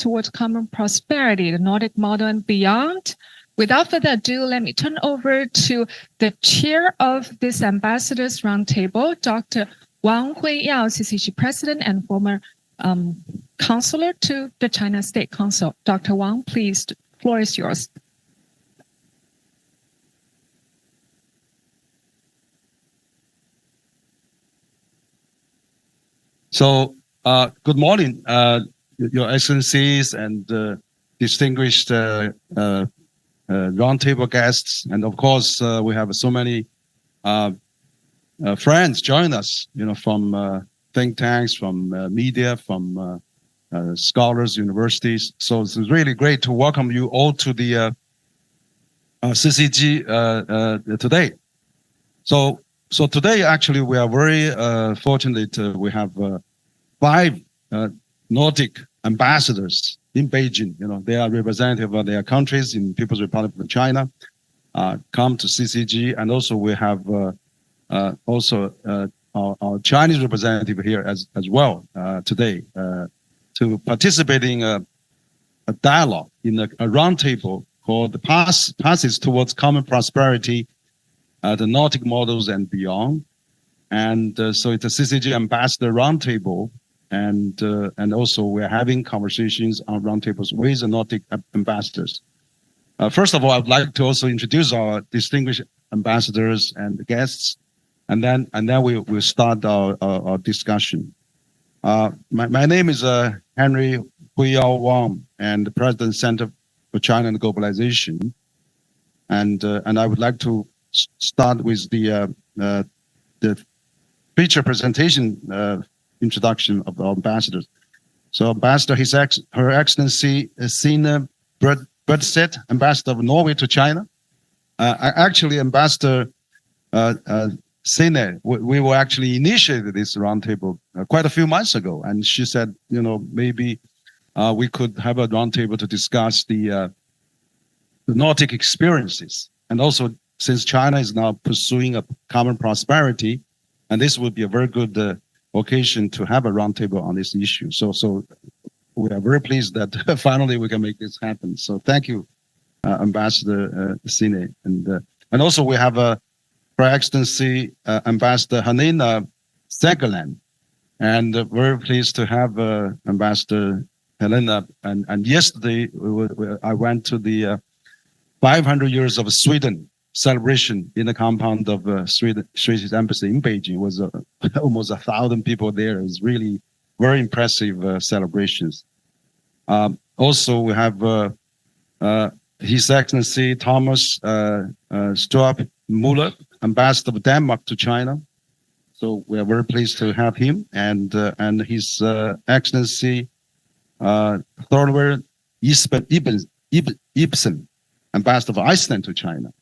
towards common prosperity, the Nordic model and beyond. Without further ado, let me turn over to the chair of this Ambassadors Roundtable, Dr. Wang Huiyao, CCG President and former counselor to the China State Council. Dr. Wang, please, the floor is yours. So, good morning, Your Excellencies and distinguished roundtable guests, and of course, we have so many friends join us, from think tanks, from media, from scholars, universities. So it's really great to welcome you all to the CCG today. So today, actually, we are very fortunate. We have 5 Nordic ambassadors in Beijing. They are representative of their countries in People's Republic of China, come to CCG, and also we have our Chinese representative here as well today to participate in a dialogue in a roundtable called the Passes Towards Common Prosperity, the Nordic Models and Beyond. And so it's a CCG Ambassador Roundtable, and also we're having conversations on roundtables with the Nordic ambassadors. First of all, I'd like to also introduce our distinguished ambassadors and guests, and then we'll start our discussion. My name is Henry Huiyao Wang, and the President Center for China and Globalization, and I would like to start with the feature presentation introduction of the ambassadors. So, Ambassador, Her Excellency Sine Bredstedt, Ambassador of Norway to China. Actually, Ambassador Sine, we were actually initiated this roundtable quite a few months ago, and she said, maybe we could have a roundtable to discuss the Nordic experiences, and also since China is now pursuing a common prosperity, and this would be a very good occasion to have a roundtable on this issue. So we are very pleased that finally we can make this happen. So thank you, Ambassador Sine, and also we have Her Excellency Ambassador Helena Segerland, and very pleased to have Ambassador Helena. And yesterday I went to the 500 years of Sweden celebration in the compound of Swedish embassy in Beijing. It was almost 1,000 people there. It was really very impressive celebrations. Also, we have His Excellency Thomas Strup Muller, Ambassador of Denmark to China. So we are very pleased to have him, and His Excellency Thorvald Ibsen, Ambassador of Iceland to China.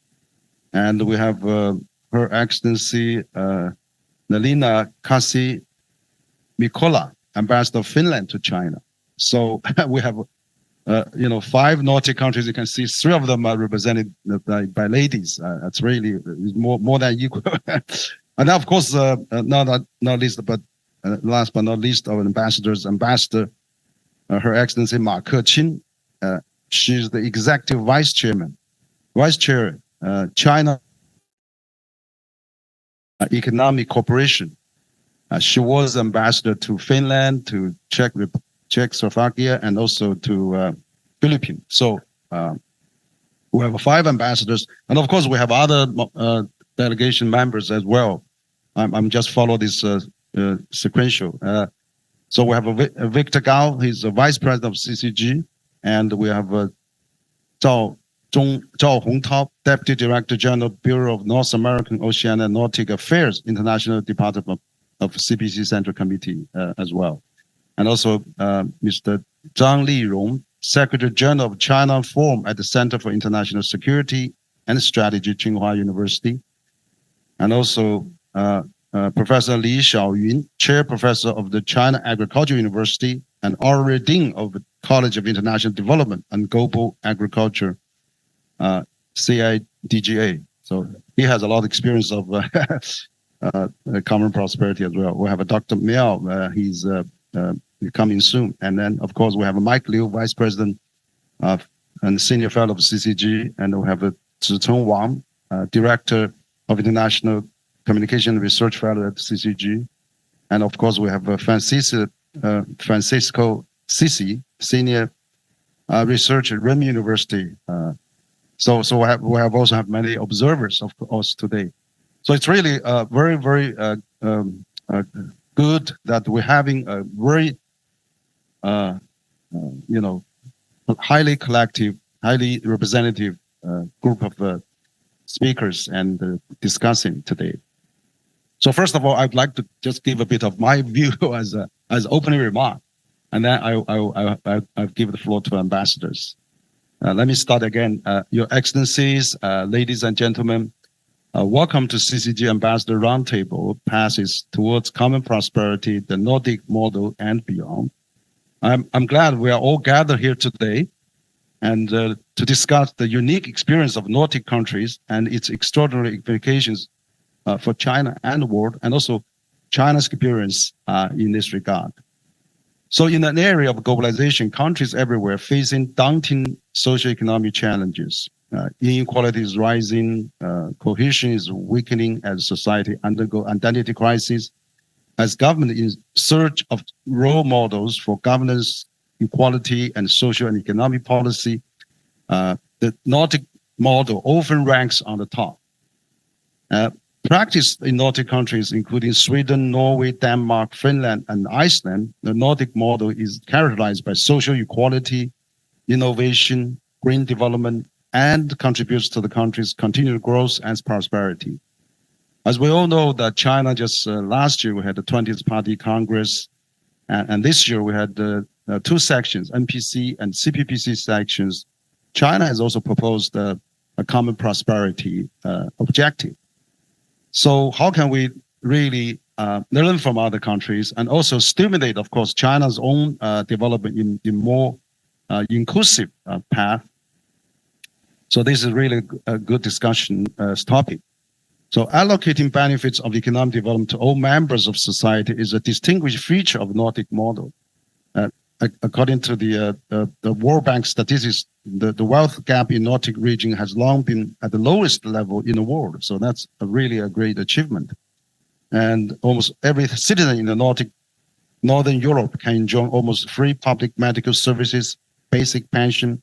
And we have Her Excellency Nalina Kasi Mikola, Ambassador of Finland to China. So we have 5 Nordic countries. You can see 3 of them are represented by ladies. That's really more than equal. And of course, not least, but last but not least, our ambassadors, Ambassador Her Excellency Ma Keqin. She's the executive vice chair, China Economic Cooperation. She was ambassador to Finland, to Czechoslovakia, and also to Philippines. So we have 5 ambassadors, and of course we have other delegation members as well. I'm just follow this sequential. So we have Victor Gao. He's the vice president of CCG, and we have Zhao Hongtao, Deputy Director General, Bureau of North American, Oceania, and Nordic Affairs, International Department of CPC Central Committee as well. And also Mr. Zhang Lirong, Secretary General of China Forum at the Center for International Security and Strategy, Tsinghua University. And also Professor Li Xiaoyun, Chair Professor of the China Agricultural University and Honorary Dean of the College of International Development and Global Agriculture, CIDGA. So he has a lot of experience of common prosperity as well. We have a Dr. Miao. He's coming soon. And then, of course, we have Mike Liu, Vice President and Senior Fellow of CCG, and we have Zhicheng Wang, Director of International Communication Research Fellow at CCG. And of course, we have Francisco Sisi, Senior Researcher at Renmin University. So we have also have many observers, of course, today. So it's really very, very good that we're having a very, highly collective, highly representative group of speakers and discussing today. So first of all, I'd like to just give a bit of my view as opening remark, and then I'll give the floor to ambassadors. Let me start again. Your Excellencies, ladies and gentlemen, welcome to CCG Ambassador Roundtable, Passes Towards Common Prosperity, the Nordic Model and Beyond. I'm glad we are all gathered here today and to discuss the unique experience of Nordic countries and its extraordinary implications for China and the world, and also China's experience in this regard. So in an area of globalization, countries everywhere facing daunting socioeconomic challenges. Inequality is rising, cohesion is weakening as society undergo identity crisis, as government is in search of role models for governance, equality, and social and economic policy. The Nordic model often ranks on the top. Practiced in Nordic countries, including Sweden, Norway, Denmark, Finland, and Iceland, the Nordic model is characterized by social equality, innovation, green development, and contributes to the country's continued growth and prosperity. As we all know, that China just last year we had the 20th Party Congress, and this year we had two sections, NPC and CPPC sections. China has also proposed a common prosperity objective. So how can we really learn from other countries and also stimulate, of course, China's own development in more inclusive path? So this is really a good discussion topic. So allocating benefits of economic development to all members of society is a distinguished feature of Nordic model. According to the World Bank statistics, the wealth gap in Nordic region has long been at the lowest level in the world. So that's really a great achievement. And almost every citizen in the Northern Europe can enjoy almost free public medical services, basic pension,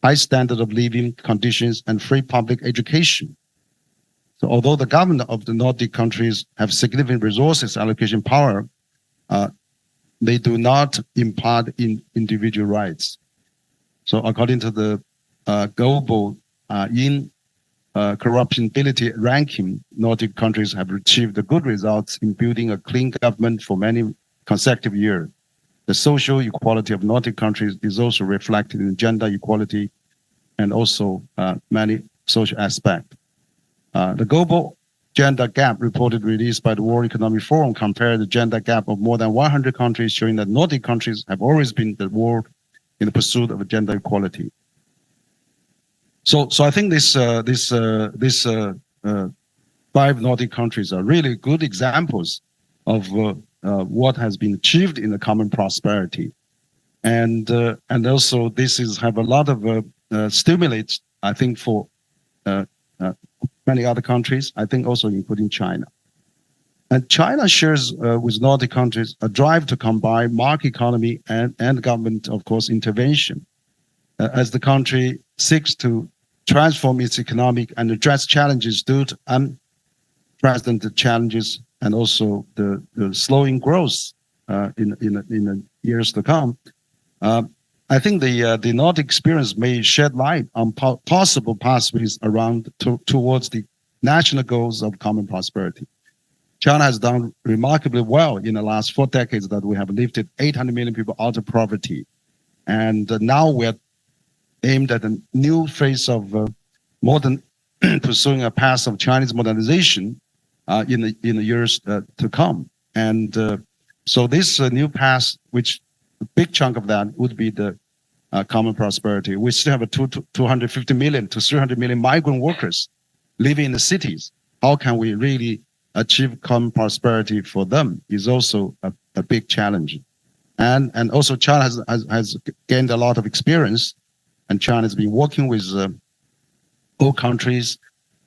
high standard of living conditions, and free public education. So although the government of the Nordic countries have significant resources allocation power, they do not impart in individual rights. So according to the global corruptibility ranking, Nordic countries have achieved good results in building a clean government for many consecutive years. The social equality of Nordic countries is also reflected in gender equality and also many social aspects. The global gender gap reported released by the World Economic Forum compared the gender gap of more than 100 countries, showing that Nordic countries have always been the world in the pursuit of gender equality. So I think these 5 Nordic countries are really good examples of what has been achieved in the common prosperity, and also this is have a lot of stimulates, I think, for many other countries, I think also including China. And China shares with Nordic countries a drive to combine market economy and government, of course, intervention as the country seeks to transform its economic and address challenges due to unprecedented challenges and also the slowing growth in the years to come. I think the Nordic experience may shed light on possible pathways towards the national goals of common prosperity. China has done remarkably well in the last 4 decades that we have lifted 800 million people out of poverty. And now we're aimed at a new phase of pursuing a path of Chinese modernization in the years to come. And so this new path, which a big chunk of that would be the common prosperity. We still have 250 million to 300 million migrant workers living in the cities. How can we really achieve common prosperity for them is also a big challenge. And also China has gained a lot of experience, and China has been working with all countries,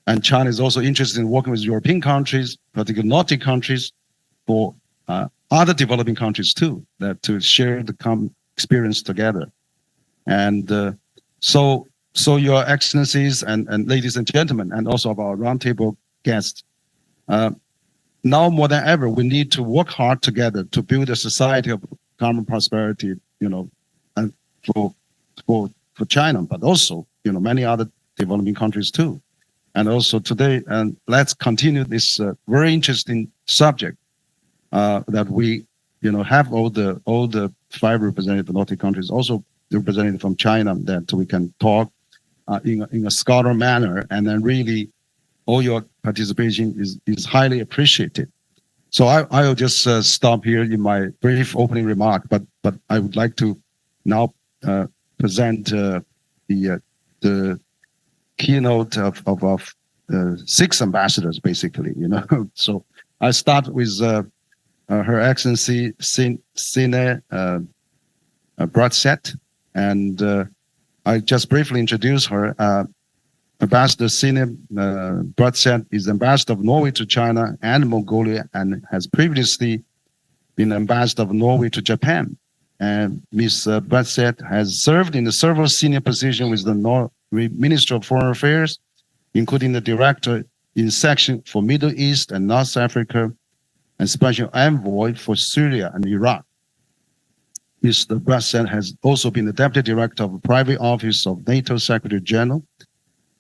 and China is also interested in working with European countries, particularly Nordic countries, for other developing countries too, that to share the experience together. And so Your Excellencies and ladies and gentlemen, and also of our roundtable guests, now more than ever, we need to work hard together to build a society of common prosperity, and for China, but also, many other developing countries too. And also today, and let's continue this very interesting subject that we, have all the 5 representative Nordic countries, also represented from China, that we can talk in a scholar manner, and then really all your participation is highly appreciated. So I will just stop here in my brief opening remark, but I would like to now present the keynote of 6 ambassadors, basically. So I start with Her Excellency Sine Bratset, and I just briefly introduce her. Ambassador Sine Bratset is ambassador of Norway to China and Mongolia, and has previously been ambassador of Norway to Japan. And Ms. Bratset has served in several senior positions with the Norway Ministry of Foreign Affairs, including the Director in Section for Middle East and North Africa, and Special Envoy for Syria and Iraq. Mr. Bratset has also been the Deputy Director of the Private Office of NATO Secretary General,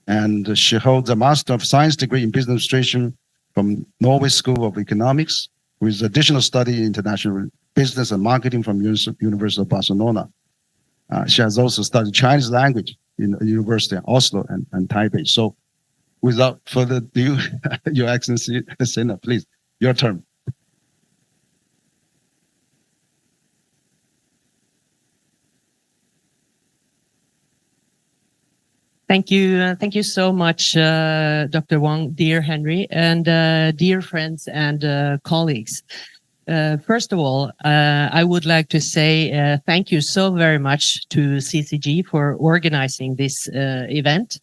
and she holds a Master of Science degree in Business Administration from Norway School of Economics, with additional study in international business and marketing from University of Barcelona. She has also studied Chinese language in the University of Oslo and Taipei. So without further ado, Your Excellency, Sina, please, your turn. Thank you so much, Dr. Wang, dear Henry, and dear friends and colleagues. First of all, I would like to say thank you so very much to CCG for organizing this event.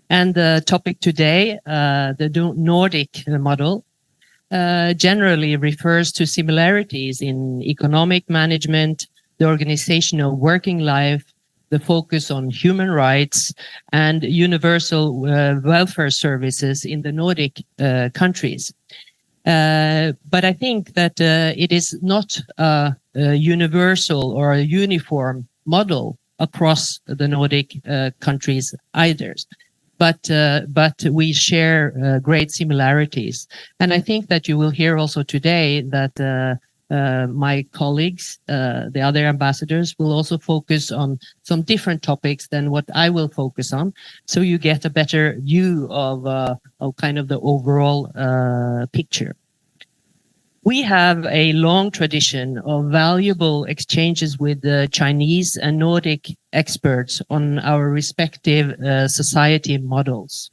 And the topic today, the Nordic model, generally refers to similarities in economic management, the organization of working life, the focus on human rights, and universal welfare services in the Nordic countries. But I think that it is not a universal or a uniform model across the Nordic countries either. But we share great similarities. And I think that you will hear also today that my colleagues, the other ambassadors, will also focus on some different topics than what I will focus on, so you get a better view of kind of the overall picture. We have a long tradition of valuable exchanges with the Chinese and Nordic experts on our respective society models.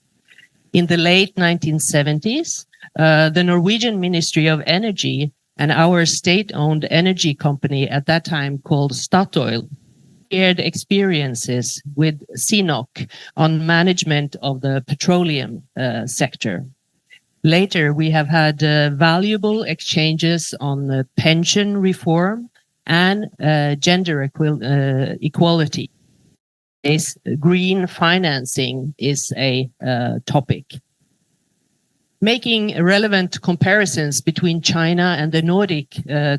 In the late 1970s, the Norwegian Ministry of Energy and our state-owned energy company at that time called Statoil shared experiences with CNOOC on management of the petroleum sector. Later, we have had valuable exchanges on pension reform and gender equality. Green financing is a topic. Making relevant comparisons between China and the Nordic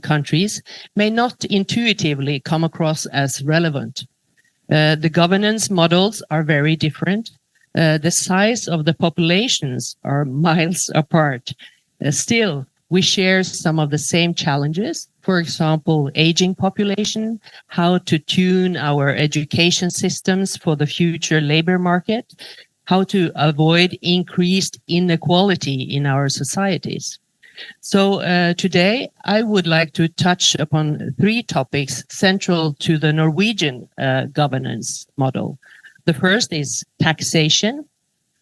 countries may not intuitively come across as relevant. The governance models are very different. The size of the populations are miles apart. Still, we share some of the same challenges. For example, aging population, how to tune our education systems for the future labor market, how to avoid increased inequality in our societies. So today, I would like to touch upon 3 topics central to the Norwegian governance model. The first is taxation.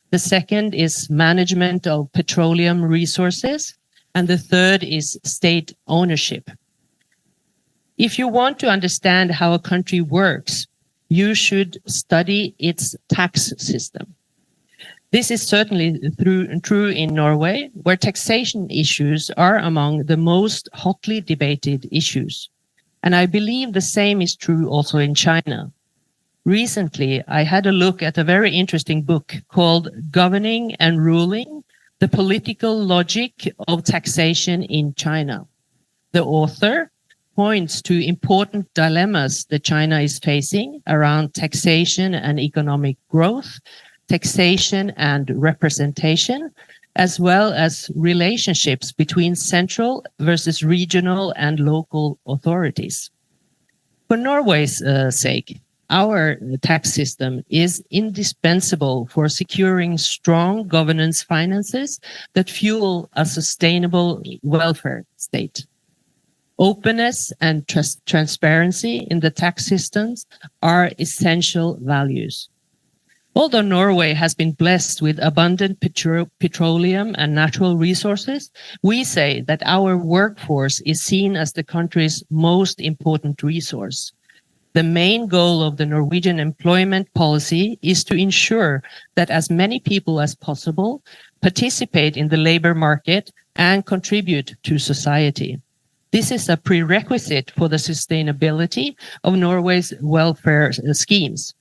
The second is management of petroleum resources. And the third is state ownership. If you want to understand how a country works, you should study its tax system. This is certainly true in Norway, where taxation issues are among the most hotly debated issues. And I believe the same is true also in China. Recently, I had a look at a very interesting book called Governing and Ruling: The Political Logic of Taxation in China. The author points to important dilemmas that China is facing around taxation and economic growth, taxation and representation, as well as relationships between central versus regional and local authorities. For Norway's sake, our tax system is indispensable for securing strong governance finances that fuel a sustainable welfare state. Openness and transparency in the tax systems are essential values. Although Norway has been blessed with abundant petroleum and natural resources, we say that our workforce is seen as the country's most important resource. The main goal of the Norwegian employment policy is to ensure that as many people as possible participate in the labor market and contribute to society. This is a prerequisite for the sustainability of Norway's welfare schemes.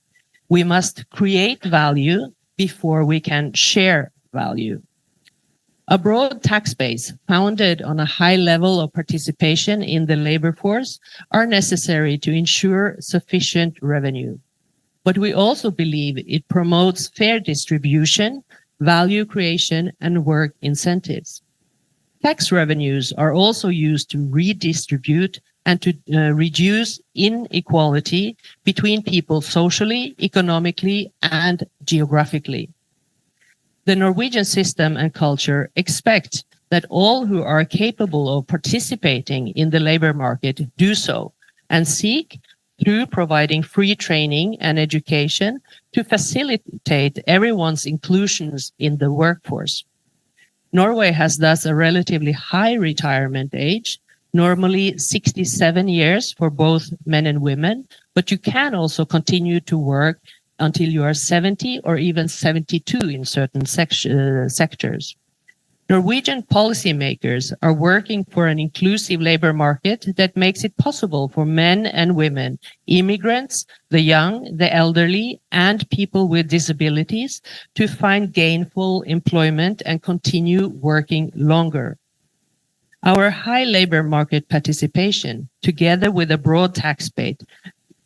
We must create value before we can share value. A broad tax base founded on a high level of participation in the labor force are necessary to ensure sufficient revenue. But we also believe it promotes fair distribution, value creation, and work incentives. Tax revenues are also used to redistribute and to reduce inequality between people socially, economically, and geographically. The Norwegian system and culture expect that all who are capable of participating in the labor market do so, and seek, through providing free training and education, to facilitate everyone's inclusions in the workforce. Norway has thus a relatively high retirement age, normally 67 years for both men and women, but you can also continue to work until you are 70 or even 72 in certain sectors. Norwegian policymakers are working for an inclusive labor market that makes it possible for men and women, immigrants, the young, the elderly, and people with disabilities to find gainful employment and continue working longer. Our high labor market participation, together with a broad tax base,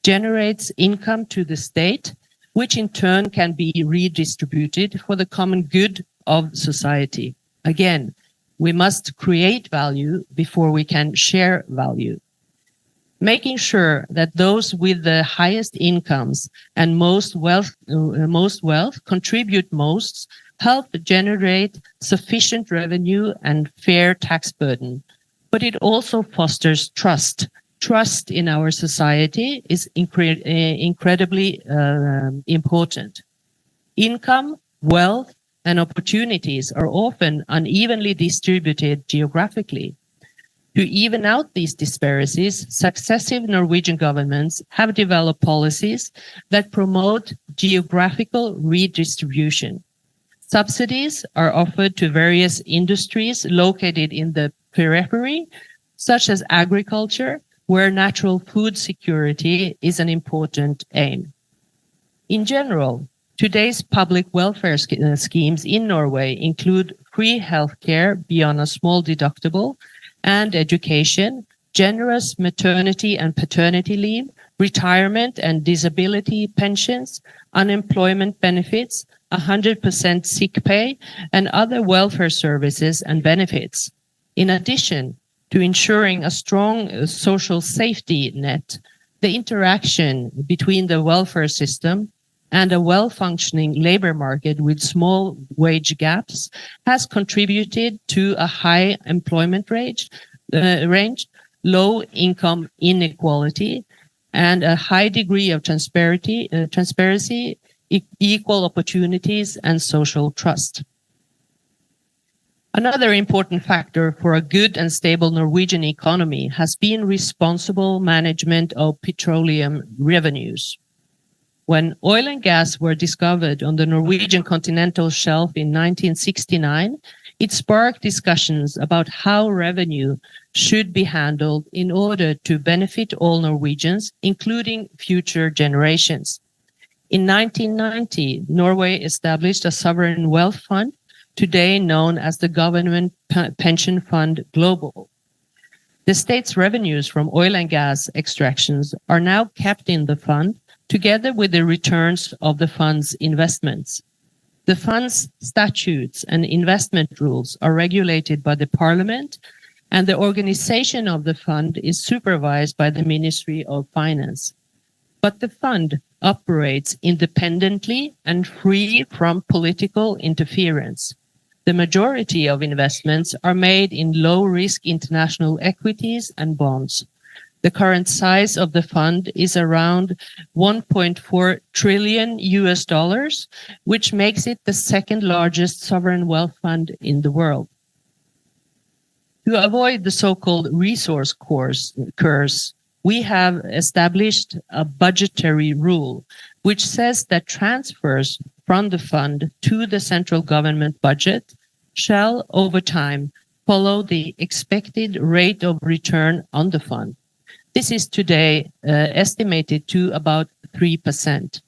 generates income to the state, which in turn can be redistributed for the common good of society. Again, we must create value before we can share value. Making sure that those with the highest incomes and most wealth contribute most help generate sufficient revenue and fair tax burden. But it also fosters trust. Trust in our society is incredibly important. Income, wealth, and opportunities are often unevenly distributed geographically. To even out these disparities, successive Norwegian governments have developed policies that promote geographical redistribution. Subsidies are offered to various industries located in the periphery, such as agriculture, where natural food security is an important aim. In general, today's public welfare schemes in Norway include free healthcare beyond a small deductible and education, generous maternity and paternity leave, retirement and disability pensions, unemployment benefits, 100% sick pay, and other welfare services and benefits. In addition to ensuring a strong social safety net, the interaction between the welfare system and a well-functioning labor market with small wage gaps has contributed to a high employment range, low income inequality, and a high degree of transparency, equal opportunities, and social trust. Another important factor for a good and stable Norwegian economy has been responsible management of petroleum revenues. When oil and gas were discovered on the Norwegian continental shelf in 1969, it sparked discussions about how revenue should be handled in order to benefit all Norwegians, including future generations. In 1990, Norway established a sovereign wealth fund, today known as the Government Pension Fund Global. The state's revenues from oil and gas extractions are now kept in the fund, together with the returns of the fund's investments. The fund's statutes and investment rules are regulated by the Parliament, and the organization of the fund is supervised by the Ministry of Finance. But the fund operates independently and free from political interference. The majority of investments are made in low-risk international equities and bonds. The current size of the fund is around $1.4 trillion, which makes it the second largest sovereign wealth fund in the world. To avoid the so-called resource curse, we have established a budgetary rule, which says that transfers from the fund to the central government budget shall, over time, follow the expected rate of return on the fund. This is today estimated to about 3%.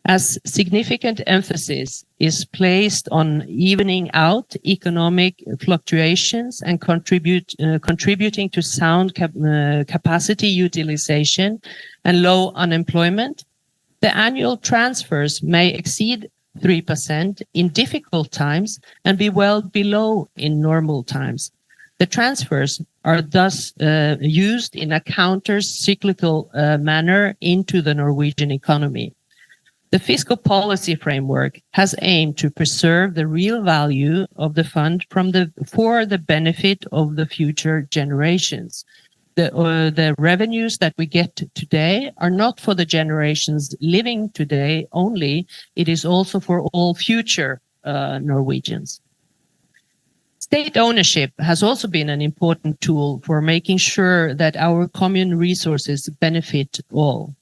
As significant emphasis is placed on evening out economic fluctuations and contributing to sound capacity utilization and low unemployment, the annual transfers may exceed 3% in difficult times and be well below in normal times. The transfers are thus used in a counter-cyclical manner into the Norwegian economy. The fiscal policy framework has aimed to preserve the real value of the fund for the benefit of the future generations. The revenues that we get today are not for the generations living today only, it is also for all future Norwegians. State ownership has also been an important tool for making sure that our common resources benefit all.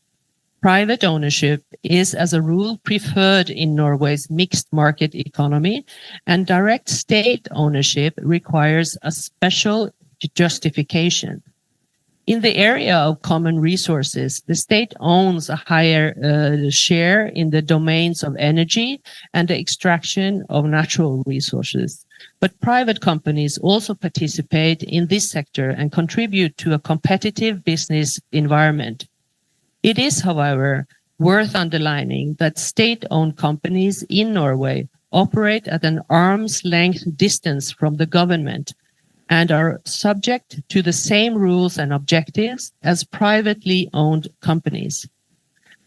Private ownership is, as a rule, preferred in Norway's mixed market economy, and direct state ownership requires a special justification. In the area of common resources, the state owns a higher share in the domains of energy and the extraction of natural resources. But private companies also participate in this sector and contribute to a competitive business environment. It is, however, worth underlining that state-owned companies in Norway operate at an arm's length distance from the government and are subject to the same rules and objectives as privately owned companies.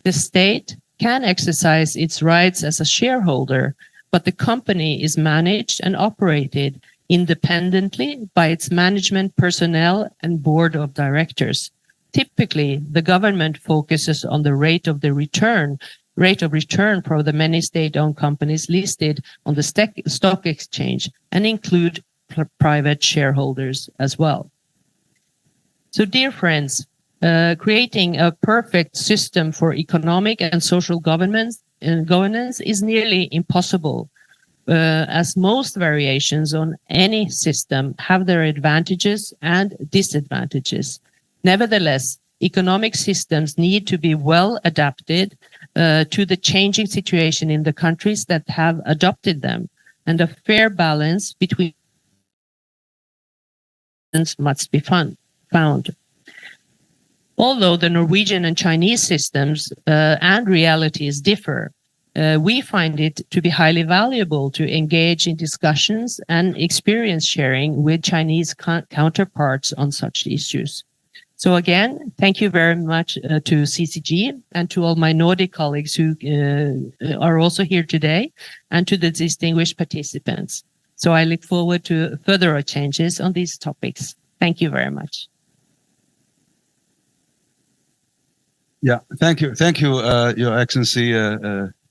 The state can exercise its rights as a shareholder, but the company is managed and operated independently by its management personnel and board of directors. Typically, the government focuses on the rate of return for the many state-owned companies listed on the stock exchange and include private shareholders as well. So, dear friends, creating a perfect system for economic and social governance is nearly impossible, as most variations on any system have their advantages and disadvantages. Nevertheless, economic systems need to be well adapted to the changing situation in the countries that have adopted them, and a fair balance between must be found. Although the Norwegian and Chinese systems and realities differ, we find it to be highly valuable to engage in discussions and experience sharing with Chinese counterparts on such issues. So again, thank you very much to CCG and to all my Nordic colleagues who are also here today, and to the distinguished participants. So I look forward to further changes on these topics. Thank you very much. Yeah, thank you, Your Excellency,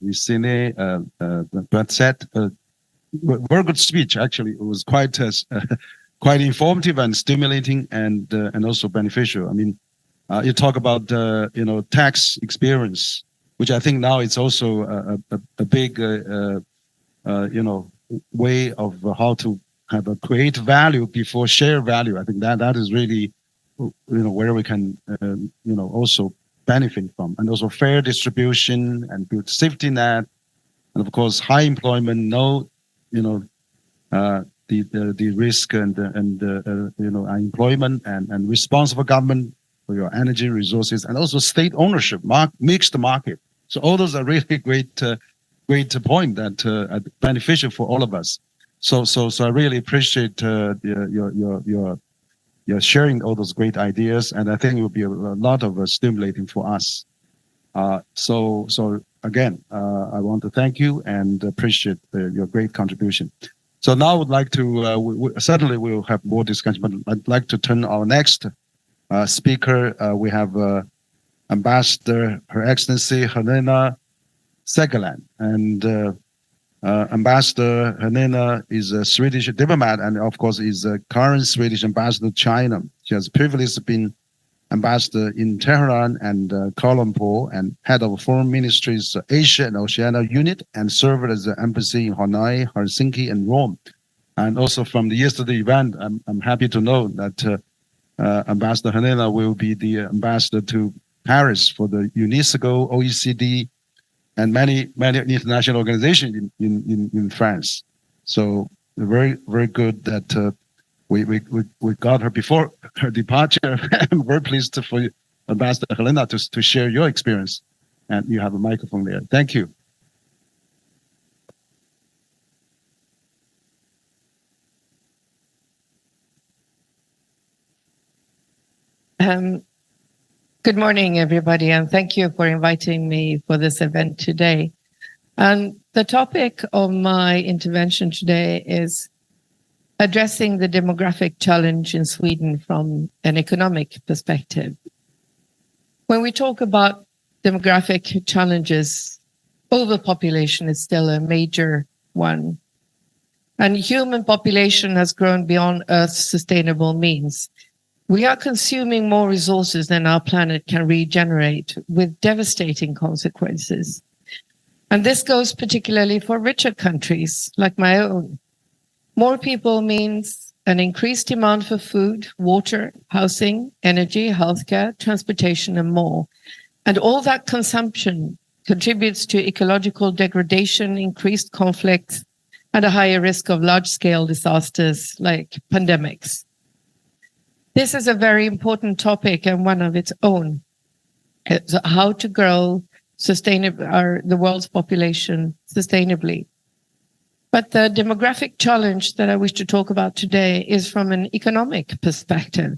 Justine, Brett said. very good speech. Actually, it was quite quite informative and stimulating, and also beneficial. I mean, you talk about tax experience, which I think now it's also a big way of how to have a create value before share value. I think that is really where we can also benefit from, and also fair distribution and good safety net, and of course high employment, no the risk and employment and responsible government for your energy resources, and also state ownership, mixed market. So all those are really great point that are beneficial for all of us. So I really appreciate your sharing all those great ideas, and I think it will be a lot of stimulating for us. So again, I want to thank you and appreciate your great contribution. So now I would like to, certainly we'll have more discussion, but I'd like to turn our next speaker. We have Ambassador, Her Excellency Helena Segerland. And Ambassador Helena is a Swedish diplomat and of course is a current Swedish ambassador to China. She has previously been ambassador in Tehran and Kuala Lumpur, and head of Foreign Ministry's Asia and Oceania unit, and served as the embassy in Hanoi, Helsinki, and Rome. And also from the yesterday event, I'm happy to know that Ambassador Helena will be the ambassador to Paris for the UNESCO, OECD, and many international organizations in France. So very, very good that we got her before her departure. I'm very pleased for Ambassador Helena to share your experience. And you have a microphone there. Thank you. Good morning, everybody, and thank you for inviting me for this event today. And the topic of my intervention today is addressing the demographic challenge in Sweden from an economic perspective. When we talk about demographic challenges, overpopulation is still a major one. And human population has grown beyond Earth's sustainable means. We are consuming more resources than our planet can regenerate, with devastating consequences. And this goes particularly for richer countries like my own. More people means an increased demand for food, water, housing, energy, healthcare, transportation, and more. And all that consumption contributes to ecological degradation, increased conflicts, and a higher risk of large-scale disasters like pandemics. This is a very important topic and one of its own. It's how to grow the world's population sustainably. But the demographic challenge that I wish to talk about today is from an economic perspective,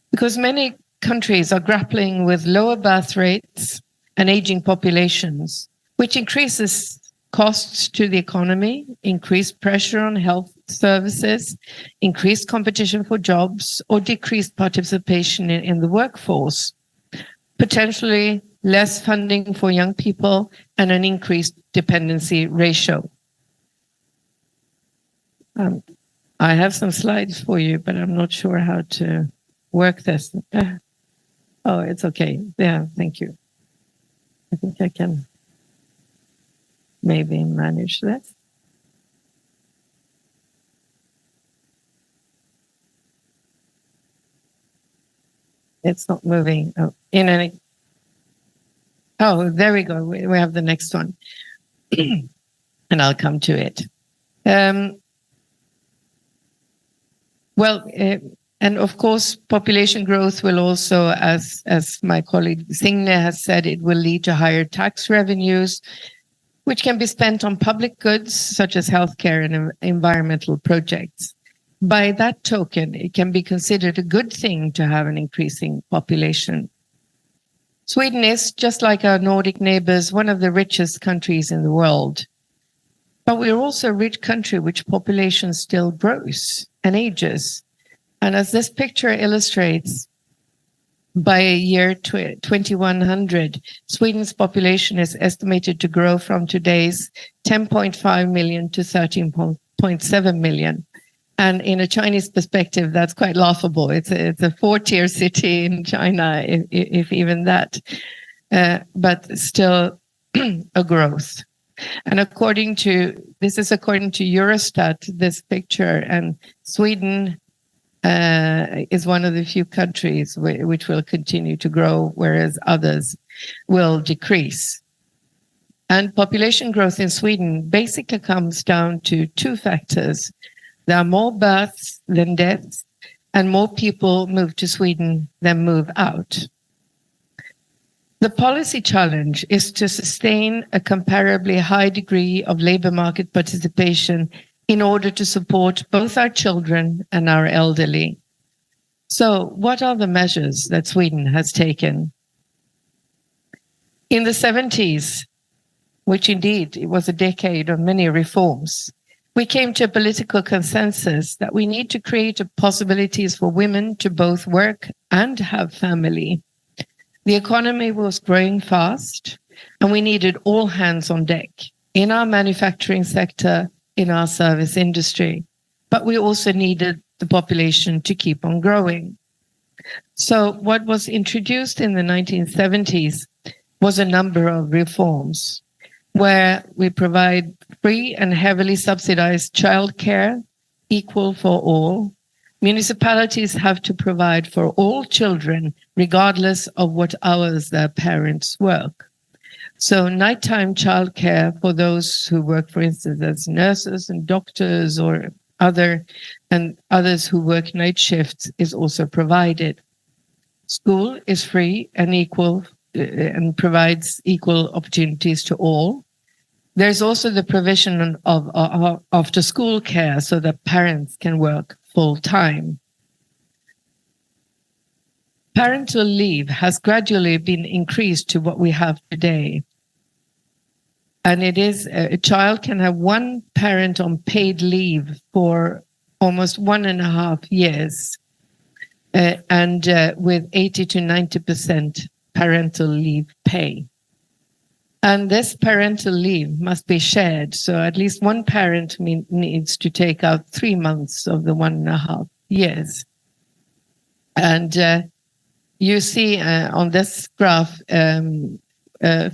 because many countries are grappling with lower birth rates and aging populations, which increases costs to the economy, increased pressure on health services, increased competition for jobs, or decreased participation in the workforce, potentially less funding for young people, and an increased dependency ratio. I have some slides for you, but I'm not sure how to work this. Oh, it's okay. Yeah, thank you. I think I can maybe manage this. It's not moving. Oh, there we go. We have the next one. And I'll come to it. And of course, population growth will also, as my colleague Signe has said, it will lead to higher tax revenues, which can be spent on public goods such as healthcare and environmental projects. By that token, it can be considered a good thing to have an increasing population. Sweden is, just like our Nordic neighbors, one of the richest countries in the world. But we're also a rich country which population still grows and ages. And as this picture illustrates, by year 2100, Sweden's population is estimated to grow from today's 10.5 million to 13.7 million. And in a Chinese perspective, that's quite laughable. It's a four-tier city in China, if even that, but still a growth. And this is according to Eurostat, this picture, and Sweden is one of the few countries which will continue to grow, whereas others will decrease. And population growth in Sweden basically comes down to two factors. There are more births than deaths, and more people move to Sweden than move out. The policy challenge is to sustain a comparably high degree of labor market participation in order to support both our children and our elderly. So, what are the measures that Sweden has taken? In the 70s, which indeed it was a decade of many reforms, we came to a political consensus that we need to create possibilities for women to both work and have family. The economy was growing fast, and we needed all hands on deck in our manufacturing sector, in our service industry. But we also needed the population to keep on growing. So what was introduced in the 1970s was a number of reforms where we provide free and heavily subsidized childcare, equal for all. Municipalities have to provide for all children, regardless of what hours their parents work. So nighttime childcare for those who work, for instance, as nurses and doctors or others who work night shifts is also provided. School is free and equal and provides equal opportunities to all. There's also the provision of after-school care so that parents can work full-time. Parental leave has gradually been increased to what we have today. And it is, a child can have one parent on paid leave for almost 1.5 years, and with 80 to 90% parental leave pay. And this parental leave must be shared. So at least one parent needs to take out 3 months of the 1.5 years. And you see on this graph,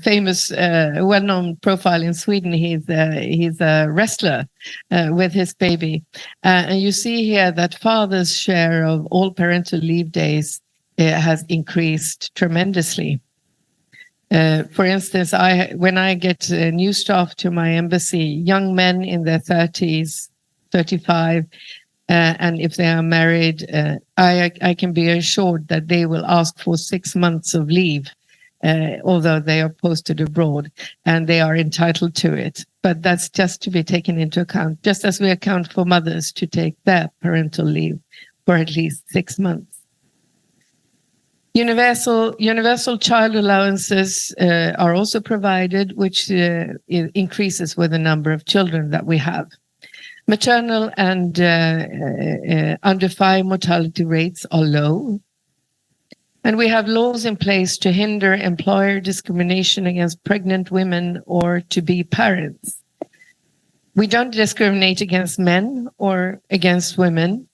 famous, well-known profile in Sweden. He's a wrestler with his baby. And you see here that father's share of all parental leave days has increased tremendously. For instance, when I get new staff to my embassy, young men in their 30s, 35, and if they are married, I can be assured that they will ask for 6 months of leave, although they are posted abroad, and they are entitled to it. But that's just to be taken into account, just as we account for mothers to take their parental leave for at least 6 months. Universal child allowances are also provided, which increases with the number of children that we have. Maternal and under 5 mortality rates are low. And we have laws in place to hinder employer discrimination against pregnant women or to-be parents. We don't discriminate against men or against women.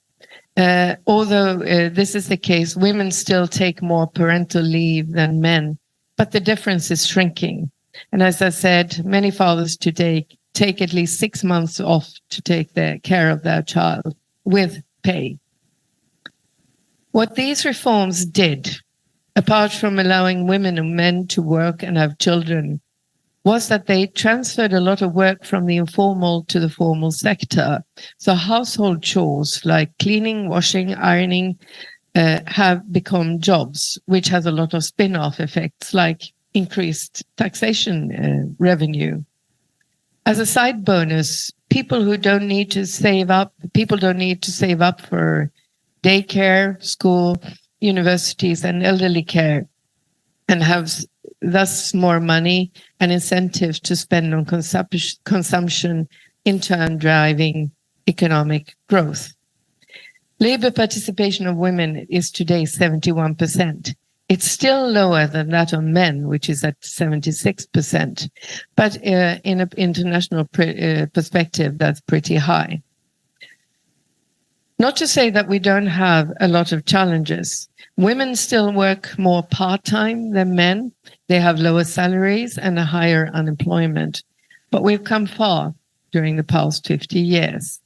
Although this is the case, women still take more parental leave than men, but the difference is shrinking. And as I said, many fathers today take at least 6 months off to take care of their child with pay. What these reforms did, apart from allowing women and men to work and have children, was that they transferred a lot of work from the informal to the formal sector. So household chores like cleaning, washing, ironing have become jobs, which has a lot of spin-off effects like increased taxation revenue. As a side bonus, people don't need to save up for daycare, school, universities, and elderly care, and have thus more money and incentive to spend on consumption, in turn driving economic growth. Labor participation of women is today 71%. It's still lower than that of men, which is at 76%. But in an international perspective, that's pretty high. Not to say that we don't have a lot of challenges. Women still work more part-time than men. They have lower salaries and a higher unemployment. But we've come far during the past 50 years.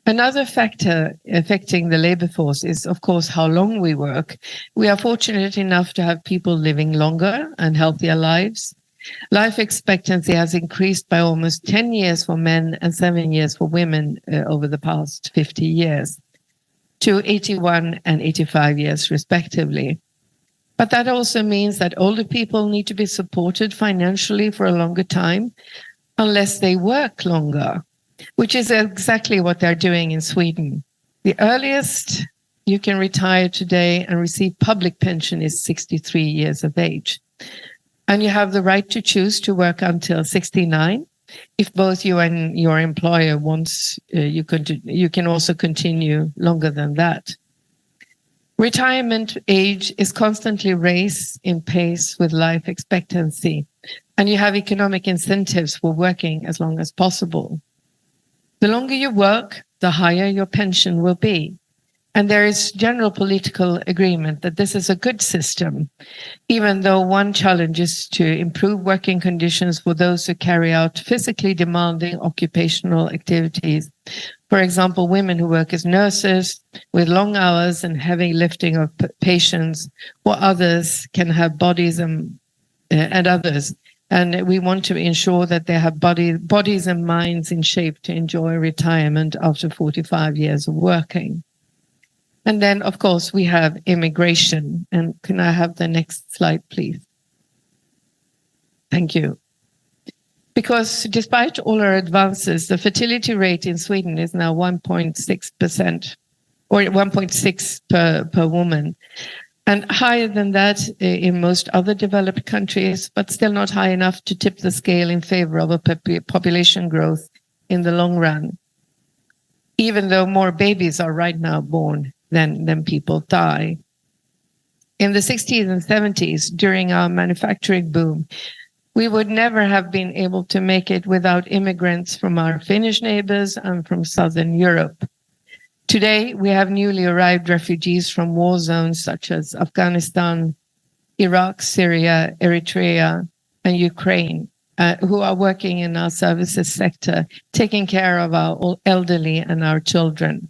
Another factor affecting the labor force is, of course, how long we work. We are fortunate enough to have people living longer and healthier lives. Life expectancy has increased by almost 10 years for men and 7 years for women over the past 50 years, to 81 and 85 years respectively. But that also means that older people need to be supported financially for a longer time, unless they work longer, which is exactly what they're doing in Sweden. The earliest you can retire today and receive public pension is 63 years of age. And you have the right to choose to work until 69. If both you and your employer wants, you can also continue longer than that. Retirement age is constantly raised in pace with life expectancy, and you have economic incentives for working as long as possible. The longer you work, the higher your pension will be. And there is general political agreement that this is a good system, even though one challenge is to improve working conditions for those who carry out physically demanding occupational activities. For example, women who work as nurses with long hours and heavy lifting of patients, or others can have bodies and others. And we want to ensure that they have bodies and minds in shape to enjoy retirement after 45 years of working. And then, of course, we have immigration. And can I have the next slide, please? Thank you. Because despite all our advances, the fertility rate in Sweden is now 1.6%, or 1.6 per woman. And higher than that in most other developed countries, but still not high enough to tip the scale in favor of a population growth in the long run, even though more babies are right now born than people die. In the 60s and 70s, during our manufacturing boom, we would never have been able to make it without immigrants from our Finnish neighbors and from Southern Europe. Today, we have newly arrived refugees from war zones such as Afghanistan, Iraq, Syria, Eritrea, and Ukraine, who are working in our services sector, taking care of our elderly and our children.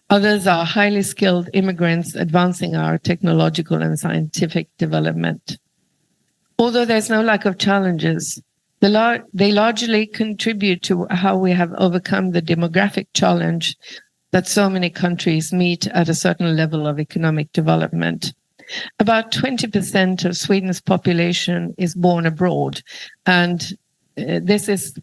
Others are highly skilled immigrants advancing our technological and scientific development. Although there's no lack of challenges, they largely contribute to how we have overcome the demographic challenge that so many countries meet at a certain level of economic development. About 20% of Sweden's population is born abroad, and this is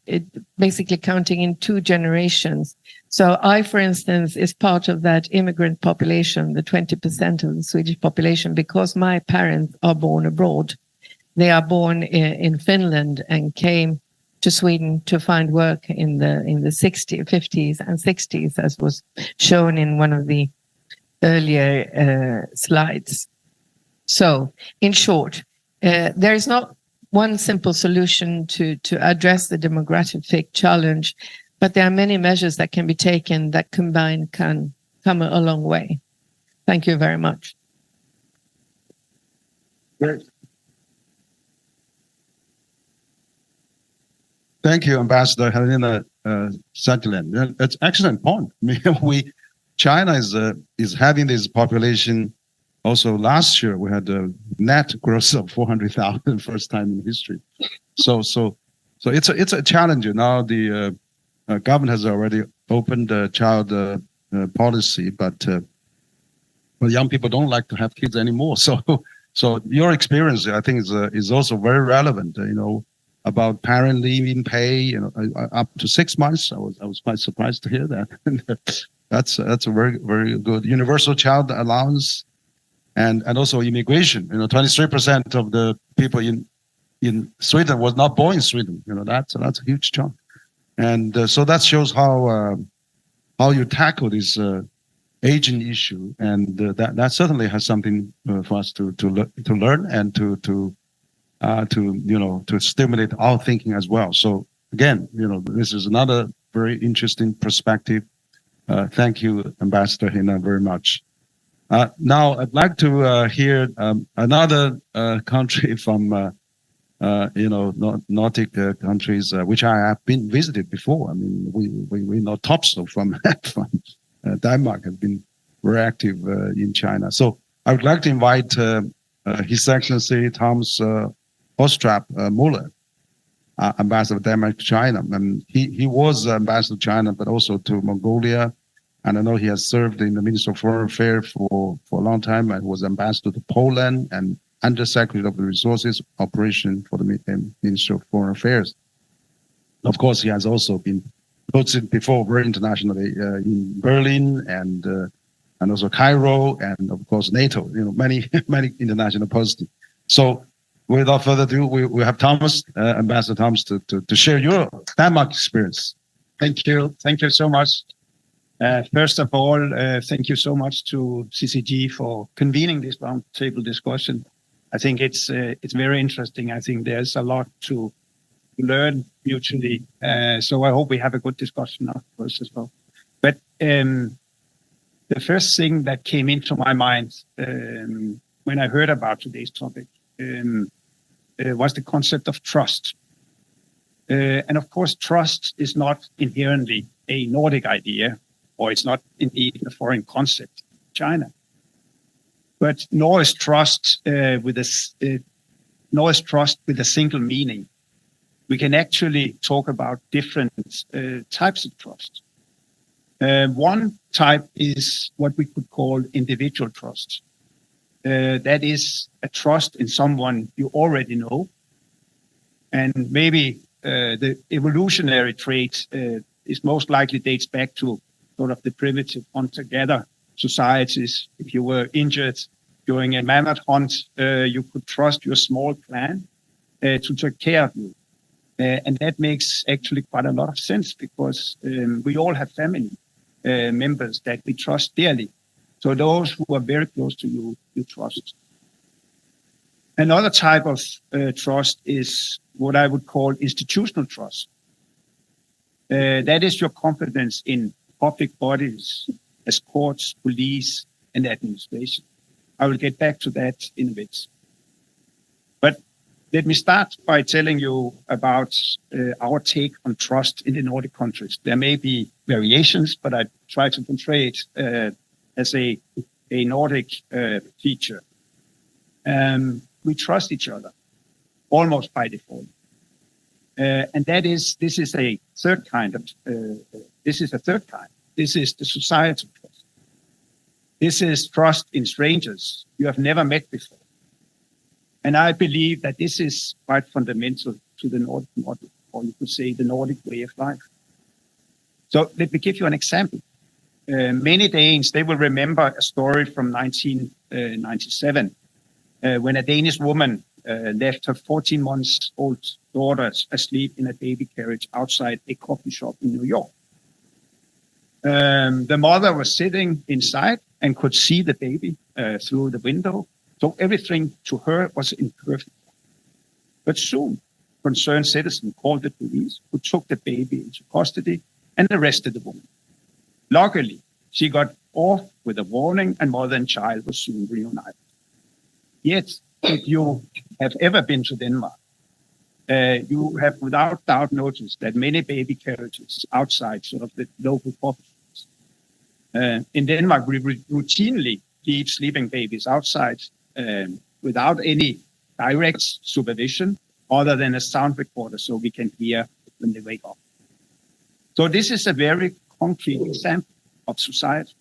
basically counting in 2 generations. So I, for instance, is part of that immigrant population, the 20% of the Swedish population, because my parents are born abroad. They are born in Finland and came to Sweden to find work in the 50s and 60s, as was shown in one of the earlier slides. So, in short, there is not one simple solution to address the demographic challenge, but there are many measures that can be taken that combined can come a long way. Thank you very much. Great. Thank you, Ambassador Helena Sutherland. That's an excellent point. I mean, China is having this population. Also, last year we had a net growth of 400,000, first time in history. So it's a challenge. Now the government has already opened the child policy, but young people don't like to have kids anymore. So your experience, I think, is also very relevant. About parent leaving pay, up to 6 months. I was quite surprised to hear that. That's a very, very good universal child allowance, and also immigration. 23% of the people in Sweden was not born in Sweden. That's a huge chunk, and so that shows how you tackle this aging issue, and that certainly has something for us to learn and to stimulate our thinking as well. So again, this is another very interesting perspective. Thank you, Ambassador Hina, very much. Now I'd like to hear another country from Nordic countries, which I have been visited before. I mean, we know Topsel from Denmark have been very active in China. So I would like to invite His Excellency Thomas Ostrap Muller, Ambassador of Denmark to China. And he was Ambassador to China, but also to Mongolia. And I know he has served in the Ministry of Foreign Affairs for a long time, and was Ambassador to Poland and Undersecretary of the Resources Operation for the Ministry of Foreign Affairs. Of course, he has also been posted before very internationally in Berlin and also Cairo, and of course NATO. Many international posts. So, without further ado, we have Thomas, Ambassador Thomas, to share your Denmark experience. Thank you so much. First of all, thank you so much to CCG for convening this roundtable discussion. I think it's very interesting. I think there's a lot to learn mutually. So I hope we have a good discussion afterwards as well. But the first thing that came into my mind when I heard about today's topic was the concept of trust. And of course, trust is not inherently a Nordic idea, or it's not indeed a foreign concept in China. But nor is trust with a single meaning. We can actually talk about different types of trust. One type is what we could call individual trust. That is a trust in someone you already know. And maybe the evolutionary trait is most likely dates back to sort of the primitive hunter-gatherer societies. If you were injured during a mammoth hunt, you could trust your small clan to take care of you. And that makes actually quite a lot of sense, because we all have family members that we trust dearly. So those who are very close to you, you trust. Another type of trust is what I would call institutional trust. That is your confidence in public bodies as courts, police, and administration. I will get back to that in a bit. But let me start by telling you about our take on trust in the Nordic countries. There may be variations, but I try to portray it as a Nordic feature. We trust each other almost by default. And this is a third kind. This is the societal trust. This is trust in strangers you have never met before. And I believe that this is quite fundamental to the Nordic model, or you could say the Nordic way of life. So let me give you an example. Many Danes, they will remember a story from 1997 when a Danish woman left her 14 months old daughter asleep in a baby carriage outside a coffee shop in New York. The mother was sitting inside and could see the baby through the window. So everything to her was in perfect. But soon, concerned citizen called the police, who took the baby into custody and arrested the woman. Luckily, she got off with a warning, and mother and child were soon reunited. Yet, if you have ever been to Denmark, you have without doubt noticed that many baby carriages outside sort of the local coffee shops. In Denmark, we routinely leave sleeping babies outside without any direct supervision other than a sound recorder so we can hear when they wake up. So this is a very concrete example of society.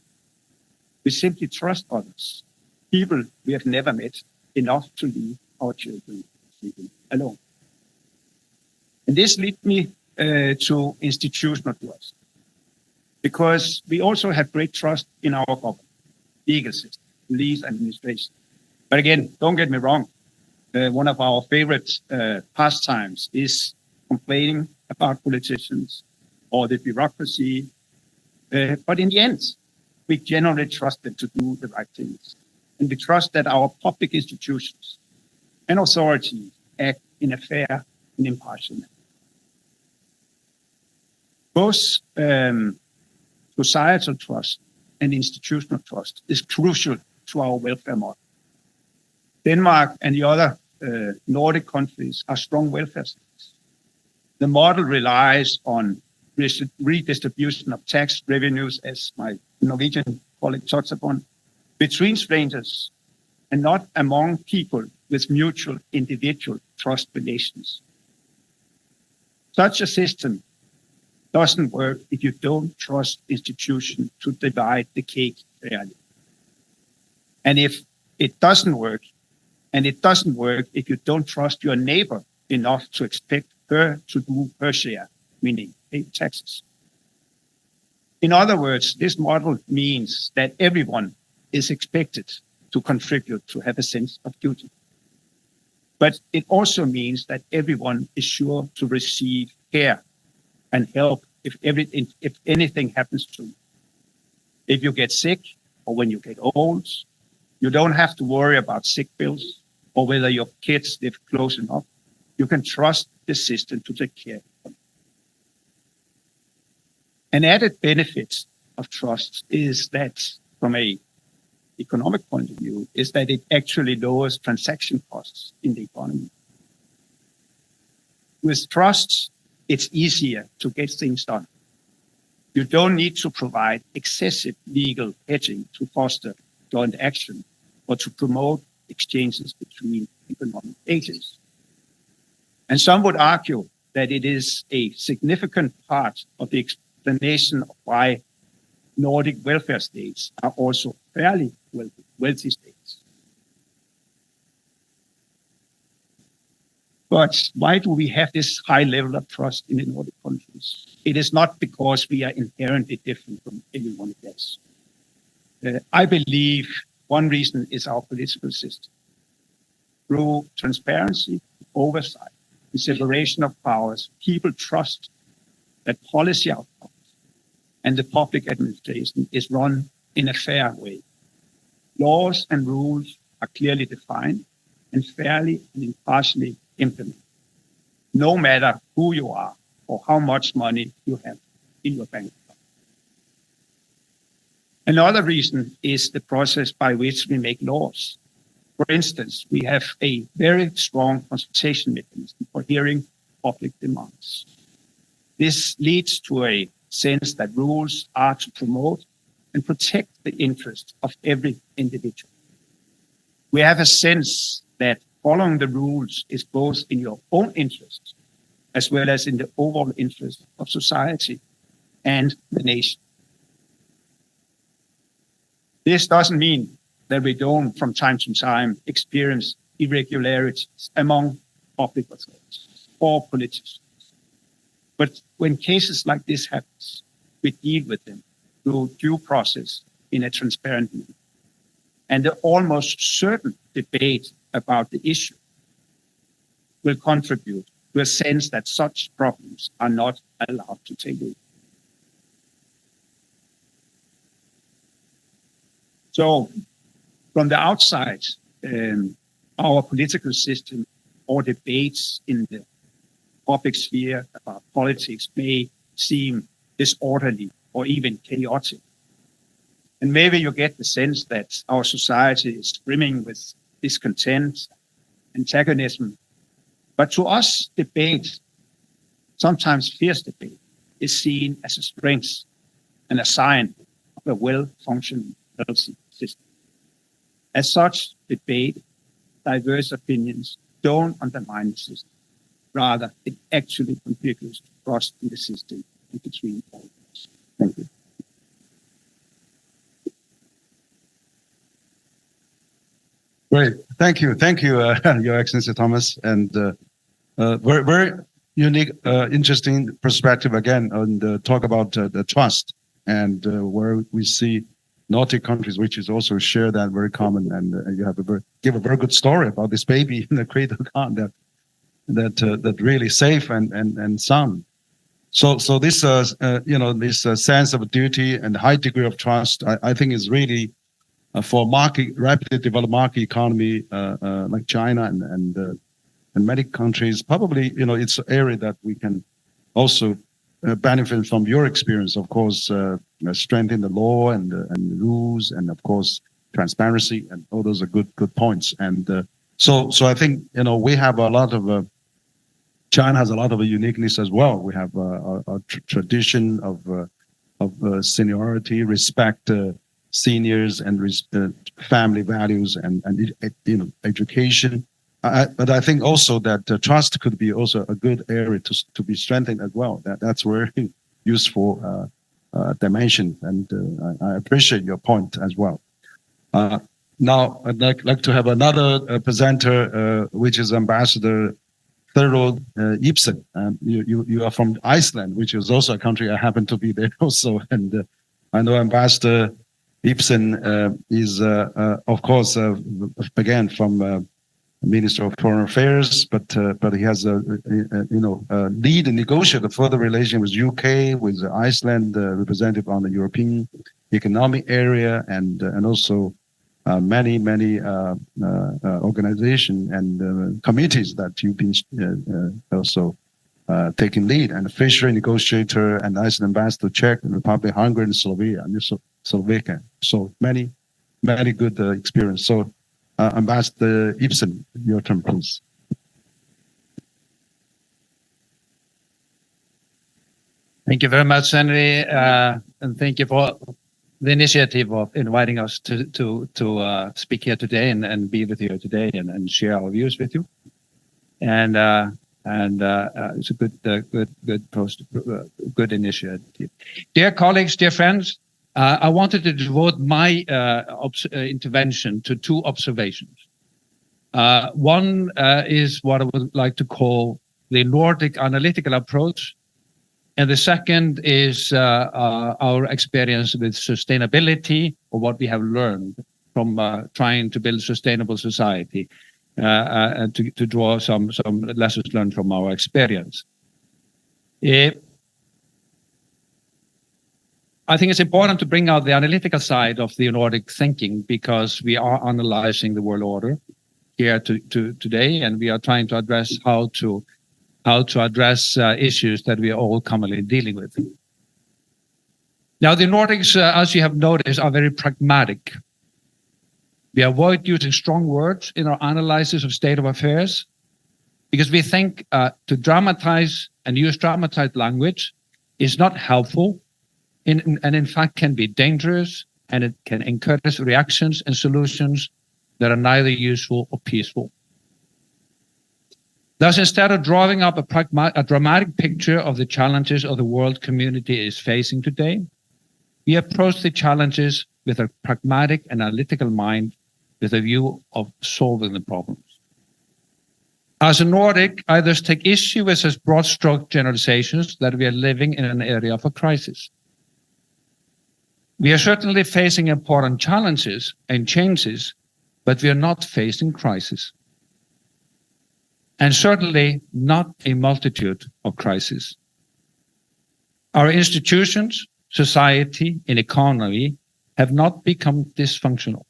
We simply trust others, people we have never met, enough to leave our children sleeping alone. And this leads me to institutional trust, because we also have great trust in our government, legal system, police, administration. But again, don't get me wrong. One of our favorite pastimes is complaining about politicians or the bureaucracy. But in the end, we generally trust them to do the right things. And we trust that our public institutions and authorities act in a fair and impartial manner. Both societal trust and institutional trust is crucial to our welfare model. Denmark and the other Nordic countries are strong welfare states. The model relies on redistribution of tax revenues, as my Norwegian colleague touched upon, between strangers and not among people with mutual individual trust relations. Such a system doesn't work if you don't trust institutions to divide the cake fairly. And if it doesn't work, if you don't trust your neighbor enough to expect her to do her share, meaning pay taxes. In other words, this model means that everyone is expected to contribute, to have a sense of duty. But it also means that everyone is sure to receive care and help if anything happens to you. If you get sick or when you get old, you don't have to worry about sick bills or whether your kids live close enough. You can trust the system to take care of them. An added benefit of trust is that, from an economic point of view, is that it actually lowers transaction costs in the economy. With trust, it's easier to get things done. You don't need to provide excessive legal hedging to foster joint action or to promote exchanges between economic agents. And some would argue that it is a significant part of the explanation of why Nordic welfare states are also fairly wealthy states. But why do we have this high level of trust in the Nordic countries? It is not because we are inherently different from anyone else. I believe one reason is our political system. Through transparency, oversight, and separation of powers, people trust that policy outcomes and the public administration is run in a fair way. Laws and rules are clearly defined and fairly and impartially implemented, no matter who you are or how much money you have in your bank account. Another reason is the process by which we make laws. For instance, we have a very strong consultation mechanism for hearing public demands. This leads to a sense that rules are to promote and protect the interest of every individual. We have a sense that following the rules is both in your own interest as well as in the overall interest of society and the nation. This doesn't mean that we don't, from time to time, experience irregularities among public authorities or politicians. But when cases like this happens, we deal with them through due process in a transparent manner. And the almost certain debate about the issue will contribute to a sense that such problems are not allowed to take root. So, from the outside, our political system or debates in the public sphere about politics may seem disorderly or even chaotic. And maybe you get the sense that our society is brimming with discontent, antagonism. But to us, debate, sometimes fierce debate, is seen as a strength and a sign of a well-functioning healthy system. As such, debate, diverse opinions don't undermine the system. Rather, it actually contributes to trust in the system and between all of us. Thank you. Great. Thank you, Your Excellency Thomas. And very unique, interesting perspective again on the talk about the trust and where we see Nordic countries, which is also share that very common. And you have give a very good story about this baby in the cradle that really safe and sound. So this this sense of duty and high degree of trust, I think is really for rapidly developed market economy like China and many countries. Probably it's an area that we can also benefit from your experience. Of course, strengthen the law and rules, and of course transparency, and all those are good points. And so I think we have a lot of. China has a lot of uniqueness as well. We have a tradition of seniority, respect seniors, and family values, and education. But I think also that trust could be also a good area to be strengthened as well. That's very useful dimension, and I appreciate your point as well. Now I'd like to have another presenter, which is Ambassador Thorold Ibsen. You are from Iceland, which is also a country I happen to be there also, and I know Ambassador Ibsen is, of course, again from Minister of Foreign Affairs, but he has a lead and negotiate a further relation with UK, with Iceland, representative on the European Economic Area, and also many organizations and committees that you've been also taking lead, and fishery negotiator and Iceland ambassador to Czech Republic, Hungary, and Slovakia. So many good experience. So Ambassador Ibsen, your turn, please. Thank you very much, Henry, and thank you for the initiative of inviting us to speak here today and be with you today and share our views with you. And it's a good initiative. Dear colleagues, dear friends, I wanted to devote my intervention to two observations. One is what I would like to call the Nordic analytical approach. And the second is our experience with sustainability, or what we have learned from trying to build a sustainable society, and to draw some lessons learned from our experience. I think it's important to bring out the analytical side of the Nordic thinking, because we are analyzing the world order here today, and we are trying to address how to address issues that we are all commonly dealing with. Now, the Nordics, as you have noticed, are very pragmatic. We avoid using strong words in our analysis of state of affairs, because we think to dramatize and use dramatized language is not helpful, and in fact can be dangerous, and it can encourage reactions and solutions that are neither useful or peaceful. Thus, instead of drawing up a dramatic picture of the challenges of the world community is facing today, we approach the challenges with a pragmatic and analytical mind, with a view of solving the problems. As a Nordic, I thus take issue with such broad stroke generalizations that we are living in an area of a crisis. We are certainly facing important challenges and changes, but we are not facing crisis. And certainly not a multitude of crises. Our institutions, society, and economy have not become dysfunctional.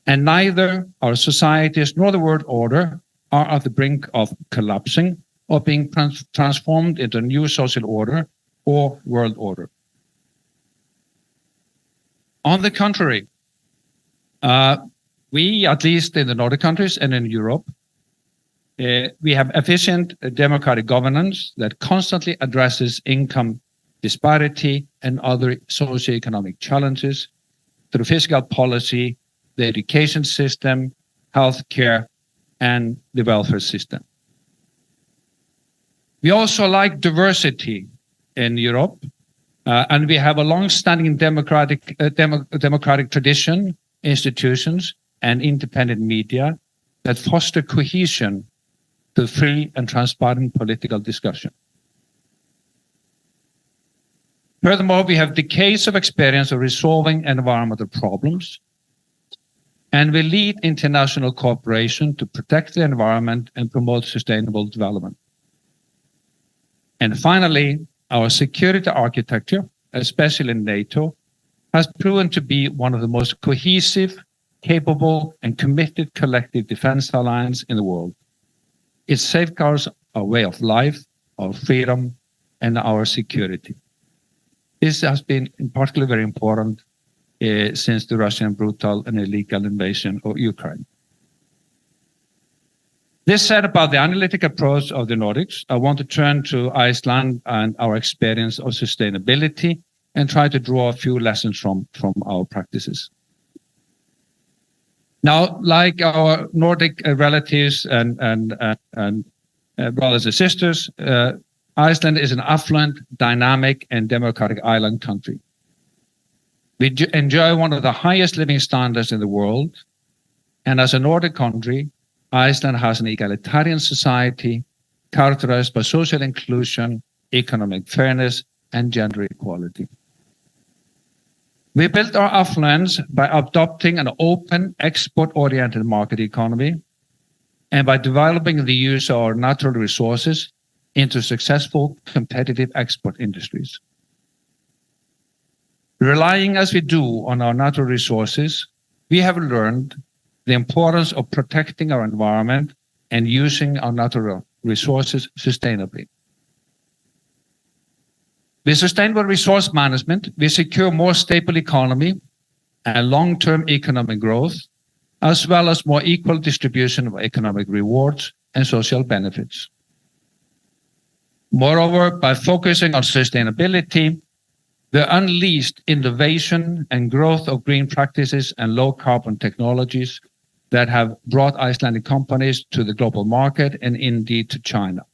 And neither our societies nor the world order are at the brink of collapsing or being transformed into a new social order or world order. On the contrary, we, at least in the Nordic countries and in Europe, we have efficient democratic governance that constantly addresses income disparity and other socioeconomic challenges through fiscal policy, the education system, healthcare, and the welfare system. We also like diversity in Europe, and we have a long-standing democratic tradition, institutions, and independent media that foster cohesion to free and transparent political discussion. Furthermore, we have decades of experience of resolving environmental problems, and we lead international cooperation to protect the environment and promote sustainable development. And finally, our security architecture, especially in NATO, has proven to be one of the most cohesive, capable, and committed collective defense alliance in the world. It safeguards our way of life, our freedom, and our security. This has been particularly very important since the Russian brutal and illegal invasion of Ukraine. This said about the analytic approach of the Nordics, I want to turn to Iceland and our experience of sustainability and try to draw a few lessons from our practices. Now, like our Nordic relatives and brothers and sisters, Iceland is an affluent, dynamic, and democratic island country. We enjoy one of the highest living standards in the world, and as a Nordic country, Iceland has an egalitarian society characterized by social inclusion, economic fairness, and gender equality. We built our affluence by adopting an open, export-oriented market economy and by developing the use of our natural resources into successful, competitive export industries. Relying as we do on our natural resources, we have learned the importance of protecting our environment and using our natural resources sustainably. With sustainable resource management, we secure more stable economy and long-term economic growth, as well as more equal distribution of economic rewards and social benefits. Moreover, by focusing on sustainability, the unleashed innovation and growth of green practices and low-carbon technologies that have brought Icelandic companies to the global market and indeed to China.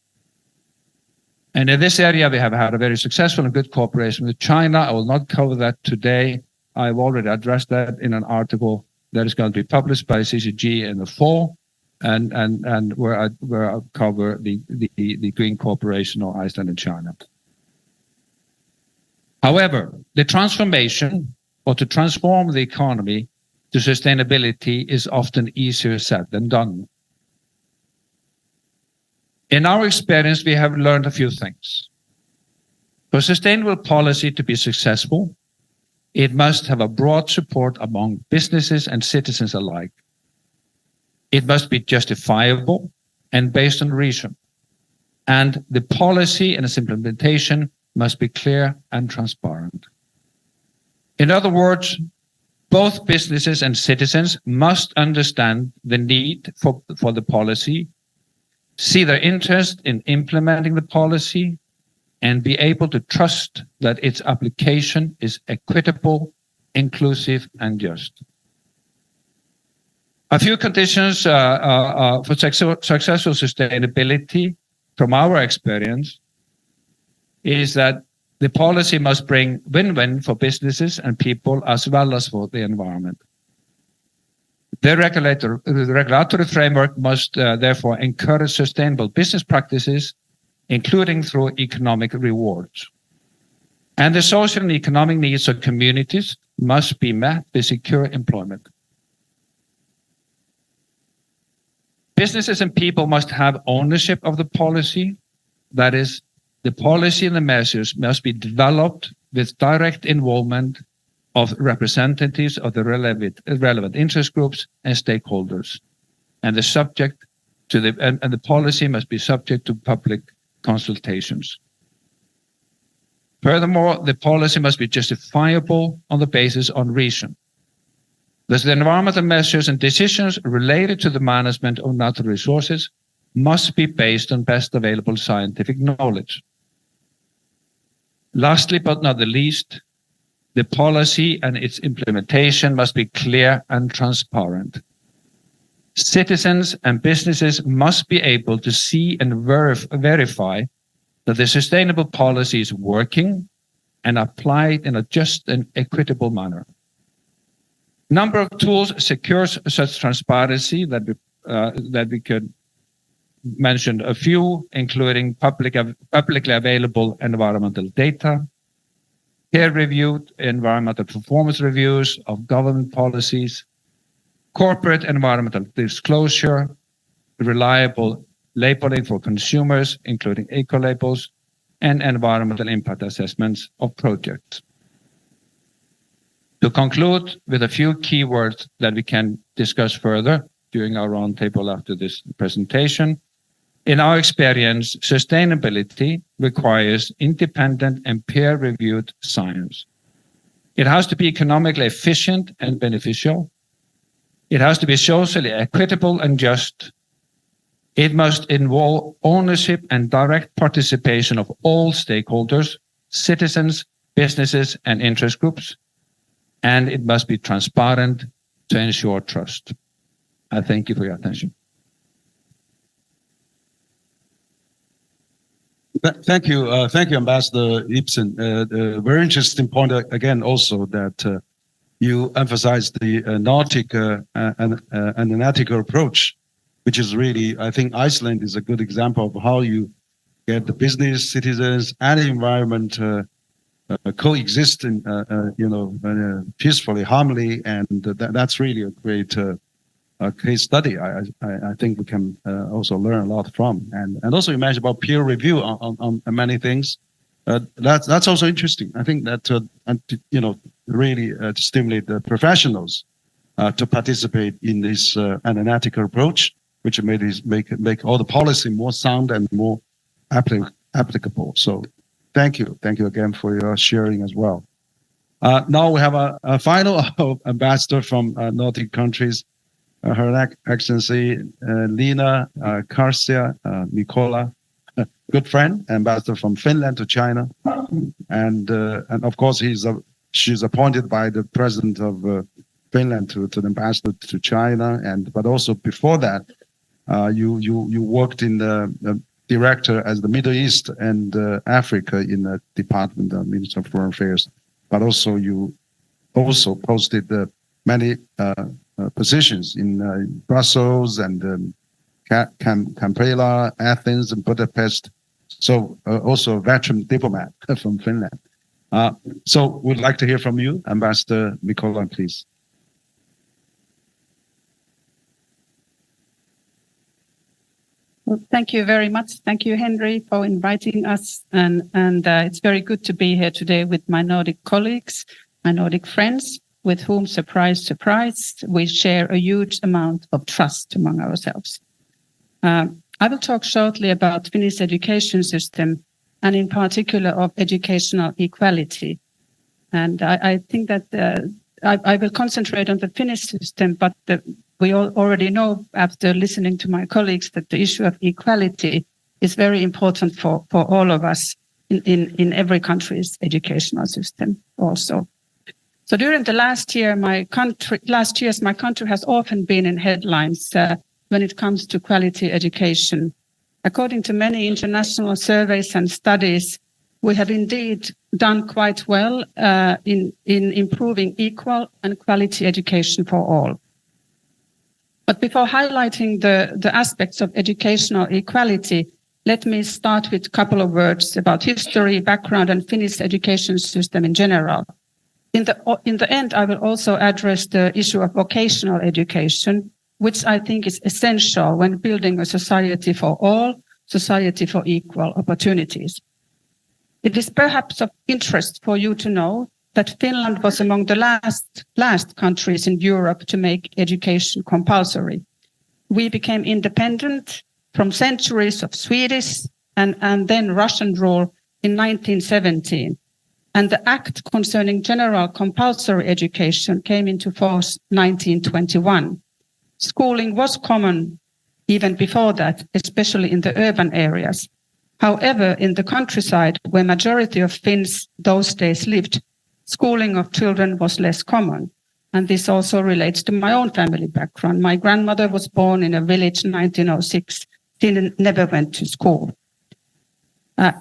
And in this area, we have had a very successful and good cooperation with China. I will not cover that today. I've already addressed that in an article that is going to be published by CCG in the fall, and where I cover the green cooperation of Iceland and China. However, the transformation, or to transform the economy to sustainability, is often easier said than done. In our experience, we have learned a few things. For sustainable policy to be successful, it must have a broad support among businesses and citizens alike. It must be justifiable and based on reason. And the policy and its implementation must be clear and transparent. In other words, both businesses and citizens must understand the need for the policy, see their interest in implementing the policy, and be able to trust that its application is equitable, inclusive, and just. A few conditions for successful sustainability from our experience is that the policy must bring win-win for businesses and people as well as for the environment. The regulatory framework must therefore encourage sustainable business practices, including through economic rewards. And the social and economic needs of communities must be met with secure employment. Businesses and people must have ownership of the policy. That is, the policy and the measures must be developed with direct involvement of representatives of the relevant interest groups and stakeholders, and the policy must be subject to public consultations. Furthermore, the policy must be justifiable on the basis of reason. Thus, the environmental measures and decisions related to the management of natural resources must be based on best available scientific knowledge. Lastly, but not the least, the policy and its implementation must be clear and transparent. Citizens and businesses must be able to see and verify that the sustainable policy is working and applied in a just and equitable manner. Number of tools secures such transparency that we could mention a few, including publicly available environmental data, peer-reviewed environmental performance reviews of government policies, corporate environmental disclosure, reliable labeling for consumers, including eco-labels, and environmental impact assessments of projects. To conclude with a few keywords that we can discuss further during our roundtable after this presentation. In our experience, sustainability requires independent and peer-reviewed science. It has to be economically efficient and beneficial. It has to be socially equitable and just. It must involve ownership and direct participation of all stakeholders, citizens, businesses, and interest groups. And it must be transparent to ensure trust. I thank you for your attention. Thank you, Ambassador Ibsen. Very interesting point again. Also that you emphasized the Nordic and analytical approach, which is really, I think, Iceland is a good example of how you get the business, citizens, and environment coexist, peacefully, harmony, and that's really a great case study. I think we can also learn a lot from, and also you mentioned about peer review on many things. That's also interesting. I think that really to stimulate the professionals to participate in this analytical approach, which make all the policy more sound and more applicable. So thank you again for your sharing as well. Now we have a final ambassador from Nordic countries. Her Excellency Lina Karsia Mikola, good friend, ambassador from Finland to China, and of course she's appointed by the president of Finland to the ambassador to China, but also before that, you worked in the director as the Middle East and Africa in the Department of Minister of Foreign Affairs, but also you also posted many positions in Brussels and Kampala, Athens, and Budapest. So also a veteran diplomat from Finland. So we'd like to hear from you, Ambassador Mikola, please. Well, thank you very much. Thank you, Henry, for inviting us. And it's very good to be here today with my Nordic colleagues, my Nordic friends, with whom, surprise, surprise, we share a huge amount of trust among ourselves. I will talk shortly about Finnish education system, and in particular of educational equality. And I think that I will concentrate on the Finnish system, but we all already know after listening to my colleagues that the issue of equality is very important for all of us in every country's educational system also. So during the last years, my country has often been in headlines when it comes to quality education. According to many international surveys and studies, we have indeed done quite well in improving equal and quality education for all. But before highlighting the aspects of educational equality, let me start with a couple of words about history, background, and Finnish education system in general. In the end, I will also address the issue of vocational education, which I think is essential when building a society for all, society for equal opportunities. It is perhaps of interest for you to know that Finland was among the last countries in Europe to make education compulsory. We became independent from centuries of Swedish and then Russian rule in 1917. And the Act concerning general compulsory education came into force 1921. Schooling was common even before that, especially in the urban areas. However, in the countryside, where majority of Finns those days lived, schooling of children was less common. And this also relates to my own family background. My grandmother was born in a village in 1906. She never went to school.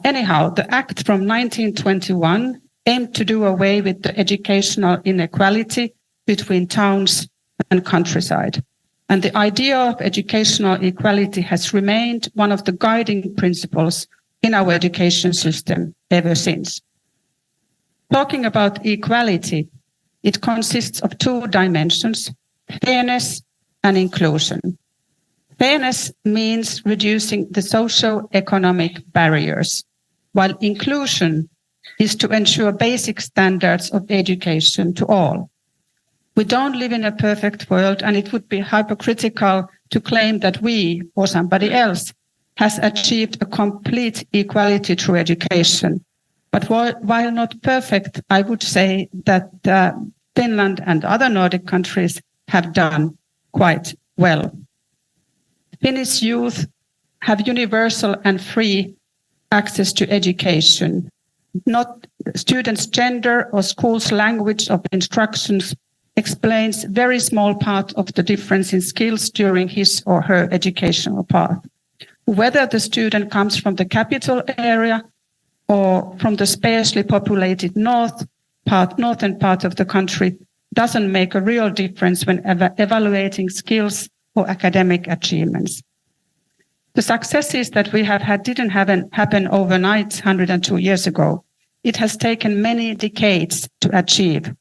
Anyhow, the Act from 1921 aimed to do away with the educational inequality between towns and countryside. And the idea of educational equality has remained one of the guiding principles in our education system ever since. Talking about equality, it consists of two dimensions, fairness and inclusion. Fairness means reducing the socio-economic barriers. while inclusion is to ensure basic standards of education to all. We don't live in a perfect world, and it would be hypocritical to claim that we or somebody else has achieved a complete equality through education. But while not perfect, I would say that Finland and other Nordic countries have done quite well. Finnish youth have universal and free access to education. Not students' gender or school's language of instructions explains very small part of the difference in skills during his or her educational path. Whether the student comes from the capital area or from the sparsely populated northern part of the country doesn't make a real difference when evaluating skills or academic achievements. The successes that we have had didn't happen overnight 102 years ago. It has taken many decades to achieve.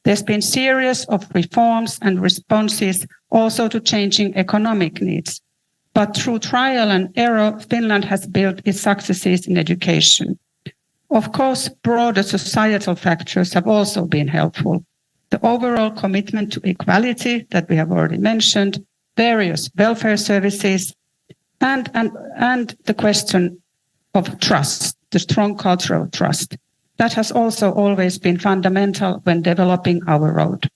There's been series of reforms and responses also to changing economic needs. But through trial and error, Finland has built its successes in education. Of course, broader societal factors have also been helpful. The overall commitment to equality that we have already mentioned, various welfare services, and the question of trust, the strong culture of trust. That has also always been fundamental when developing our road.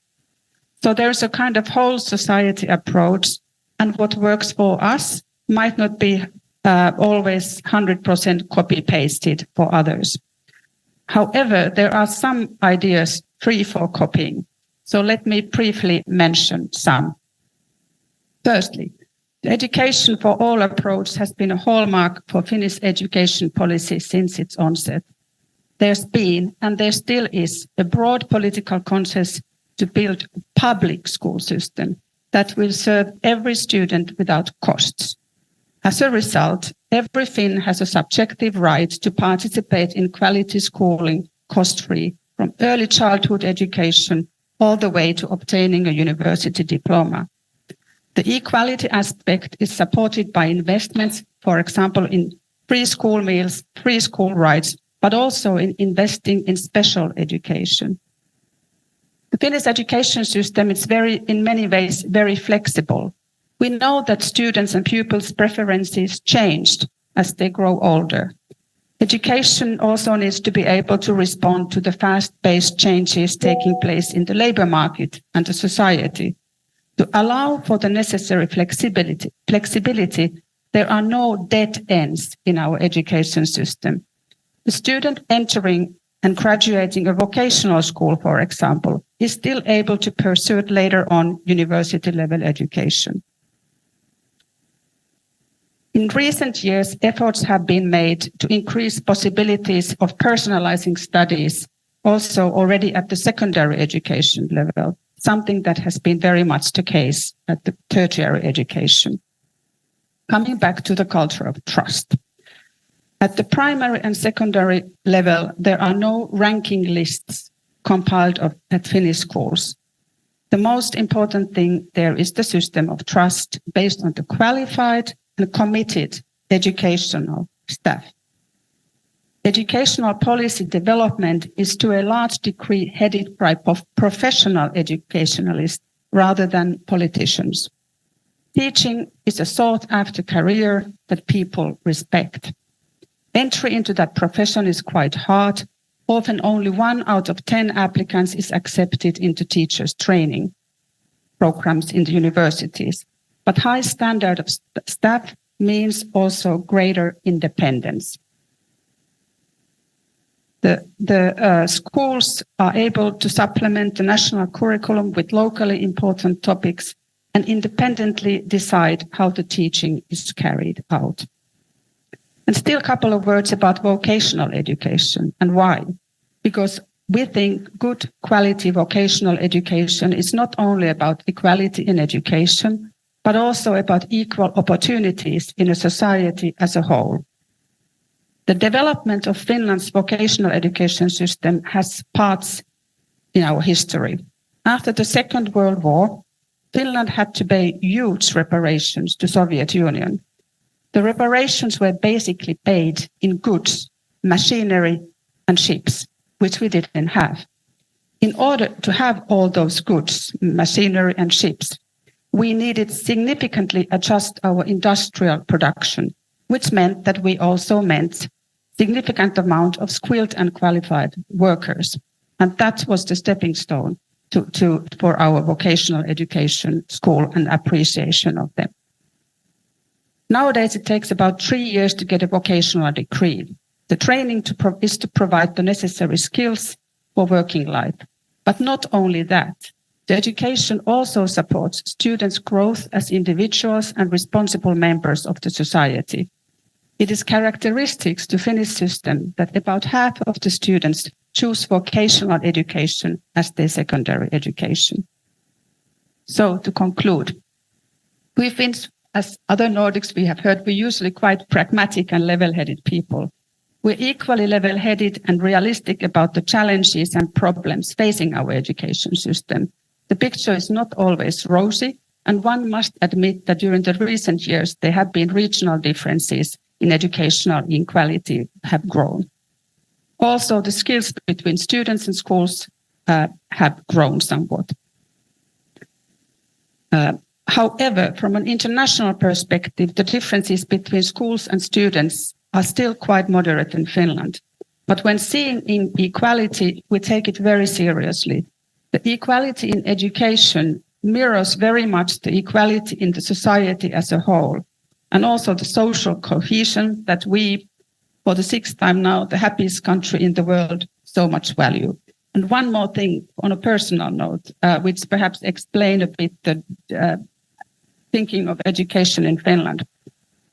So there's a kind of whole society approach, and what works for us might not be always 100% copy-pasted for others. However, there are some ideas free for copying. So let me briefly mention some. Firstly, the education for all approach has been a hallmark for Finnish education policy since its onset. There's been, and there still is, a broad political consensus to build a public school system that will serve every student without costs. As a result, every Finn has a subjective right to participate in quality schooling, cost-free, from early childhood education all the way to obtaining a university diploma. The equality aspect is supported by investments, for example, in free school meals, free school rides, but also in investing in special education. The Finnish education system is in many ways, very flexible. We know that students' and pupils' preferences changed as they grow older. Education also needs to be able to respond to the fast-paced changes taking place in the labor market and the society. To allow for the necessary flexibility, there are no dead ends in our education system. The student entering and graduating a vocational school, for example, is still able to pursue later on university-level education. In recent years, efforts have been made to increase possibilities of personalizing studies, also already at the secondary education level, something that has been very much the case at the tertiary education. Coming back to the culture of trust. At the primary and secondary level, there are no ranking lists compiled at Finnish schools. The most important thing there is the system of trust based on the qualified and committed educational staff. Educational policy development is to a large degree headed by professional educationalists rather than politicians. Teaching is a sought-after career that people respect. Entry into that profession is quite hard. Often only 1 out of 10 applicants is accepted into teachers' training programs in the universities. But high standard of staff means also greater independence. The schools are able to supplement the national curriculum with locally important topics and independently decide how the teaching is carried out. And still a couple of words about vocational education and why. Because we think good quality vocational education is not only about equality in education, but also about equal opportunities in a society as a whole. The development of Finland's vocational education system has parts in our history. After the Second World War, Finland had to pay huge reparations to Soviet Union. The reparations were basically paid in goods, machinery, and ships, which we didn't have. In order to have all those goods, machinery and ships, we needed significantly adjust our industrial production, which meant that we also meant significant amount of skilled and qualified workers. And that was the stepping stone for our vocational education school and appreciation of them. Nowadays, it takes about 3 years to get a vocational degree. The training is to provide the necessary skills for working life. But not only that, the education also supports students' growth as individuals and responsible members of the society. It is characteristics to Finnish system that about half of the students choose vocational education as their secondary education. So to conclude, we Finns, as other Nordics we have heard, we're usually quite pragmatic and level-headed people. We're equally level-headed and realistic about the challenges and problems facing our education system. The picture is not always rosy, and one must admit that during the recent years, there have been regional differences in educational inequality have grown. Also, the skills between students and schools have grown somewhat. However, from an international perspective, the differences between schools and students are still quite moderate in Finland. But when seeing inequality, we take it very seriously. The equality in education mirrors very much the equality in the society as a whole, and also the social cohesion that we, for the 6th time now, the happiest country in the world, so much value. And one more thing on a personal note, which perhaps explain a bit the thinking of education in Finland.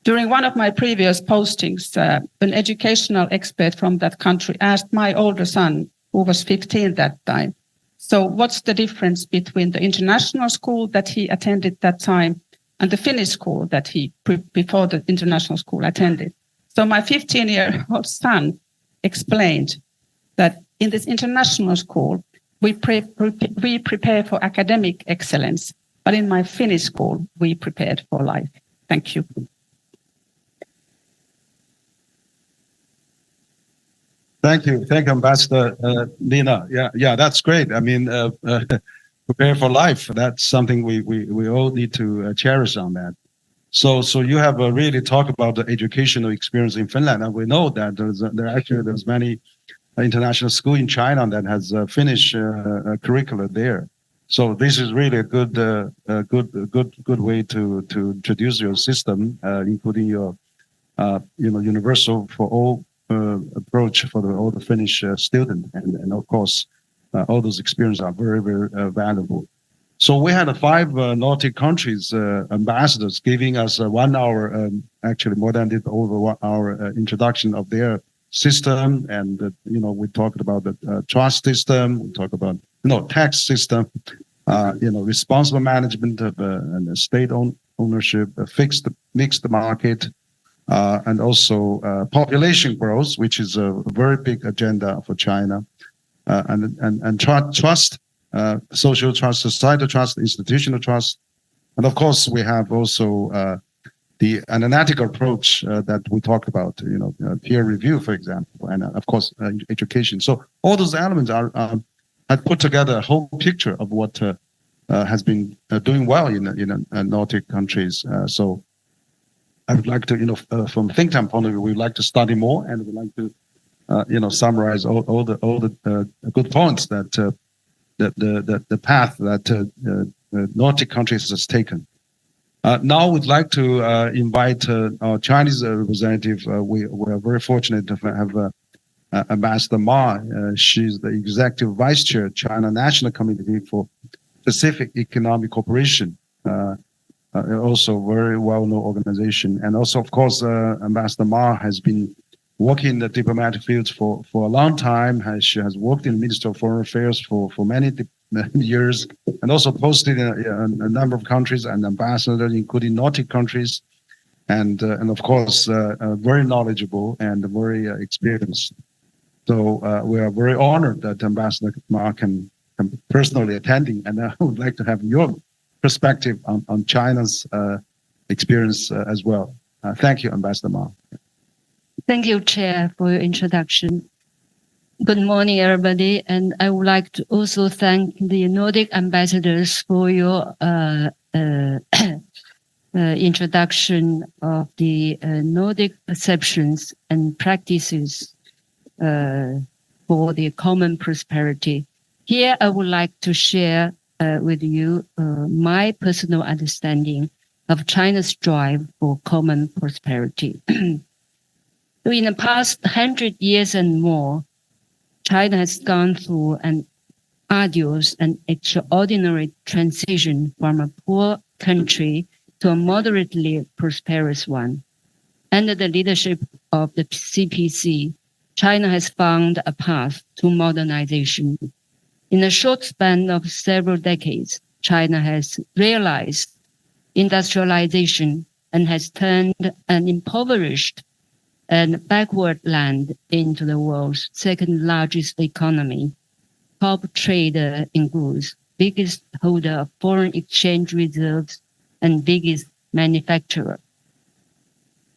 During one of my previous postings, an educational expert from that country asked my older son, who was 15 that time, so what's the difference between the international school that he attended that time and the Finnish school that he, before the international school, attended? So my 15-year-old son explained that in this international school, we prepare for academic excellence, but in my Finnish school, we prepared for life. Thank you. Thank you, Ambassador Nina. Yeah, that's great. I mean, prepare for life. That's something we all need to cherish on that. So you have really talked about the educational experience in Finland, and we know that there's many international school in China that has Finnish curricula there. So this is really a good way to introduce your system, including your universal for all approach for all the Finnish student, and of course all those experiences are very valuable. So we had 5 Nordic countries ambassadors giving us 1 hour, actually more than over 1 hour introduction of their system, and we talked about the trust system, we talked about tax system, responsible management of and state ownership, mixed market. And also population growth, which is a very big agenda for China, and trust, social trust, societal trust, institutional trust, and of course we have also the analytical approach that we talked about, peer review, for example, and of course education. So all those elements have put together a whole picture of what has been doing well in Nordic countries. So I would like to, from think tank point of view, we'd like to study more, and we'd like to, summarize all the good points that the path that Nordic countries has taken. Now we'd like to invite our Chinese representative. We are very fortunate to have Ambassador Ma. She's the executive vice chair, China National Committee for Pacific Economic Cooperation. Also very well-known organization. And also, of course, Ambassador Ma has been working in the diplomatic fields for a long time. She has worked in the Ministry of Foreign Affairs for many years, and also posted in a number of countries and ambassadors, including Nordic countries, and of course, very knowledgeable and very experienced. So we are very honored that Ambassador Ma can personally attending, and I would like to have your perspective on China's experience as well. Thank you, Ambassador Ma. Thank you, Chair, for your introduction. Good morning, everybody. And I would like to also thank the Nordic ambassadors for your introduction of the Nordic perceptions and practices for the common prosperity. Here, I would like to share with you my personal understanding of China's drive for common prosperity. So in the past 100 years and more, China has gone through an arduous and extraordinary transition from a poor country to a moderately prosperous one. Under the leadership of the CPC, China has found a path to modernization. In a short span of several decades, China has realized industrialization and has turned an impoverished and backward land into the world's second largest economy, top trader in goods, biggest holder of foreign exchange reserves, and biggest manufacturer.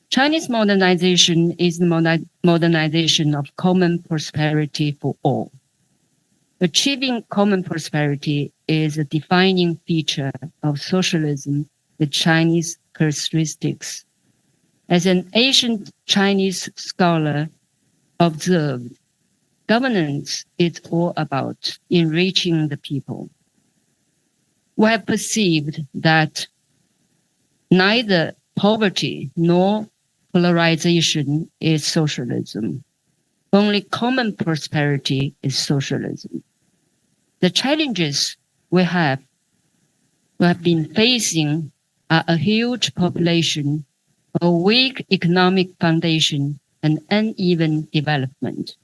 Chinese modernization is the modernization of common prosperity for all. Achieving common prosperity is a defining feature of socialism with Chinese characteristics. As an ancient Chinese scholar observed, governance is all about enriching the people. We have perceived that neither poverty nor polarization is socialism. Only common prosperity is socialism. The challenges we have been facing are a huge population, a weak economic foundation, and uneven development.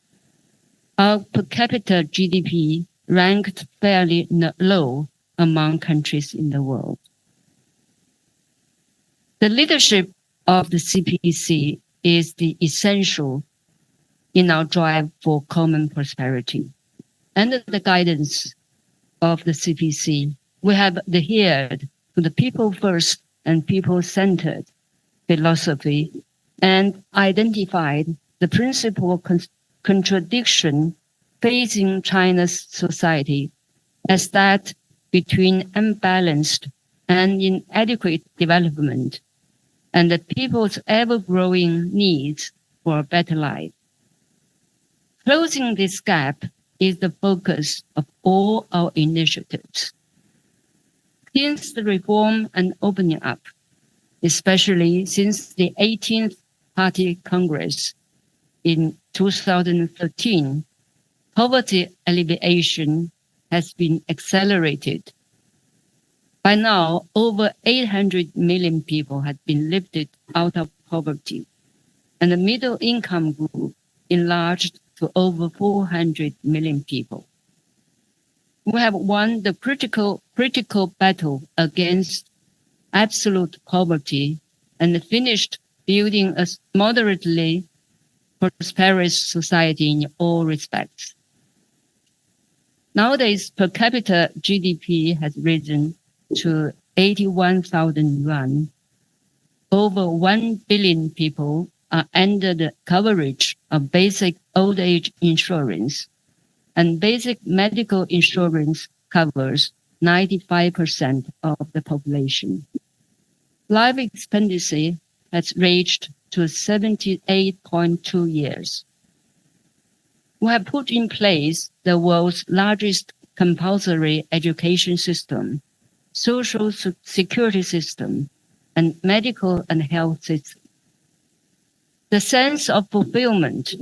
Our per capita GDP ranked fairly low among countries in the world. The leadership of the CPC is the essential in our drive for common prosperity. Under the guidance of the CPC, we have adhered to the people first and people-centered philosophy and identified the principal contradiction facing China's society as that between unbalanced and inadequate development and the people's ever-growing needs for a better life. Closing this gap is the focus of all our initiatives. Since the reform and opening up, especially since the 18th Party Congress in 2013, poverty alleviation has been accelerated. By now, over 800 million people have been lifted out of poverty, and the middle income group enlarged to over 400 million people. We have won the critical battle against absolute poverty and finished building a moderately prosperous society in all respects. Nowadays, per capita GDP has risen to 81,000 yuan. Over 1 billion people are under the coverage of basic old age insurance, and basic medical insurance covers 95% of the population. Life expectancy has reached to 78.2 years. We have put in place the world's largest compulsory education system, social security system, and medical and health system. The sense of fulfillment,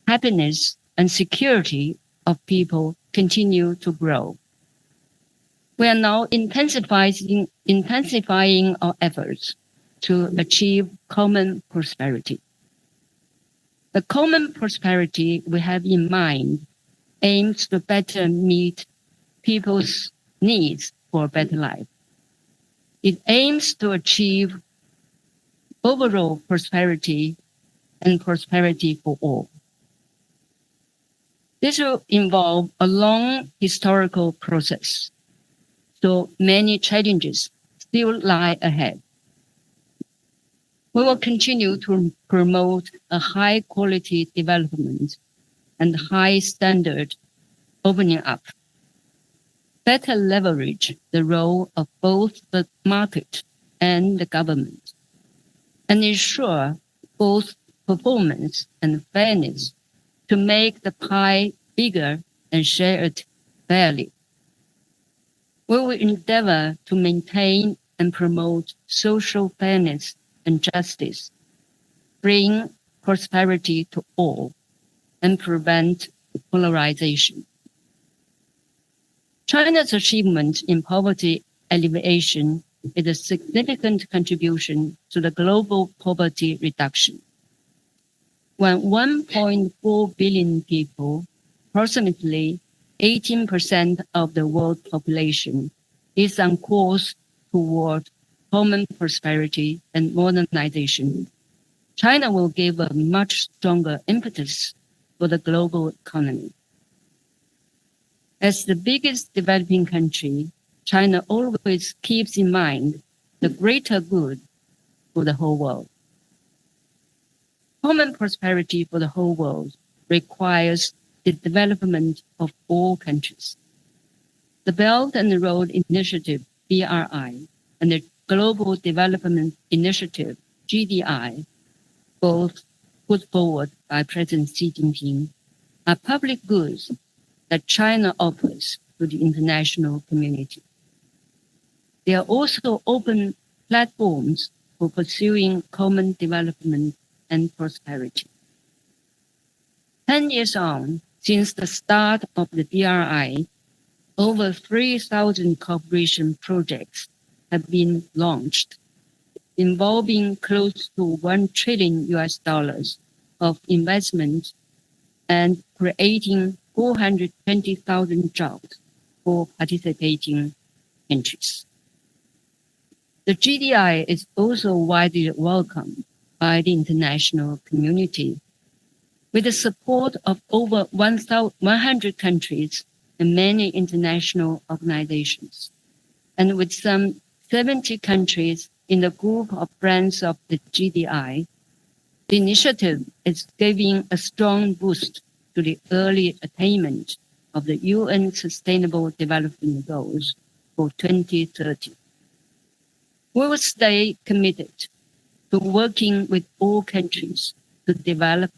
happiness, and security of people continue to grow. We are now intensifying our efforts to achieve common prosperity. The common prosperity we have in mind aims to better meet people's needs for a better life. It aims to achieve overall prosperity and prosperity for all. This will involve a long historical process, so many challenges still lie ahead. We will continue to promote a high quality development and high standard opening up, better leverage the role of both the market and the government, and ensure both performance and fairness to make the pie bigger and share it fairly. We will endeavor to maintain and promote social fairness and justice, bring prosperity to all, and prevent polarization. China's achievement in poverty alleviation is a significant contribution to the global poverty reduction. When 1.4 billion people, approximately 18% of the world population, is on course toward common prosperity and modernization, China will give a much stronger impetus for the global economy. As the biggest developing country, China always keeps in mind the greater good for the whole world. Common prosperity for the whole world requires the development of all countries. The Belt and Road Initiative, BRI, and the Global Development Initiative, GDI, both put forward by President Xi Jinping, are public goods that China offers to the international community. They are also open platforms for pursuing common development and prosperity. 10 years on, since the start of the BRI, over 3,000 cooperation projects have been launched, involving close to $1 trillion of investment and creating 420,000 jobs for participating countries. The GDI is also widely welcomed by the international community, with the support of over 100 countries and many international organizations, and with some 70 countries in the group of friends of the GDI. The initiative is giving a strong boost to the early attainment of the UN Sustainable Development Goals for 2030. We will stay committed to working with all countries to develop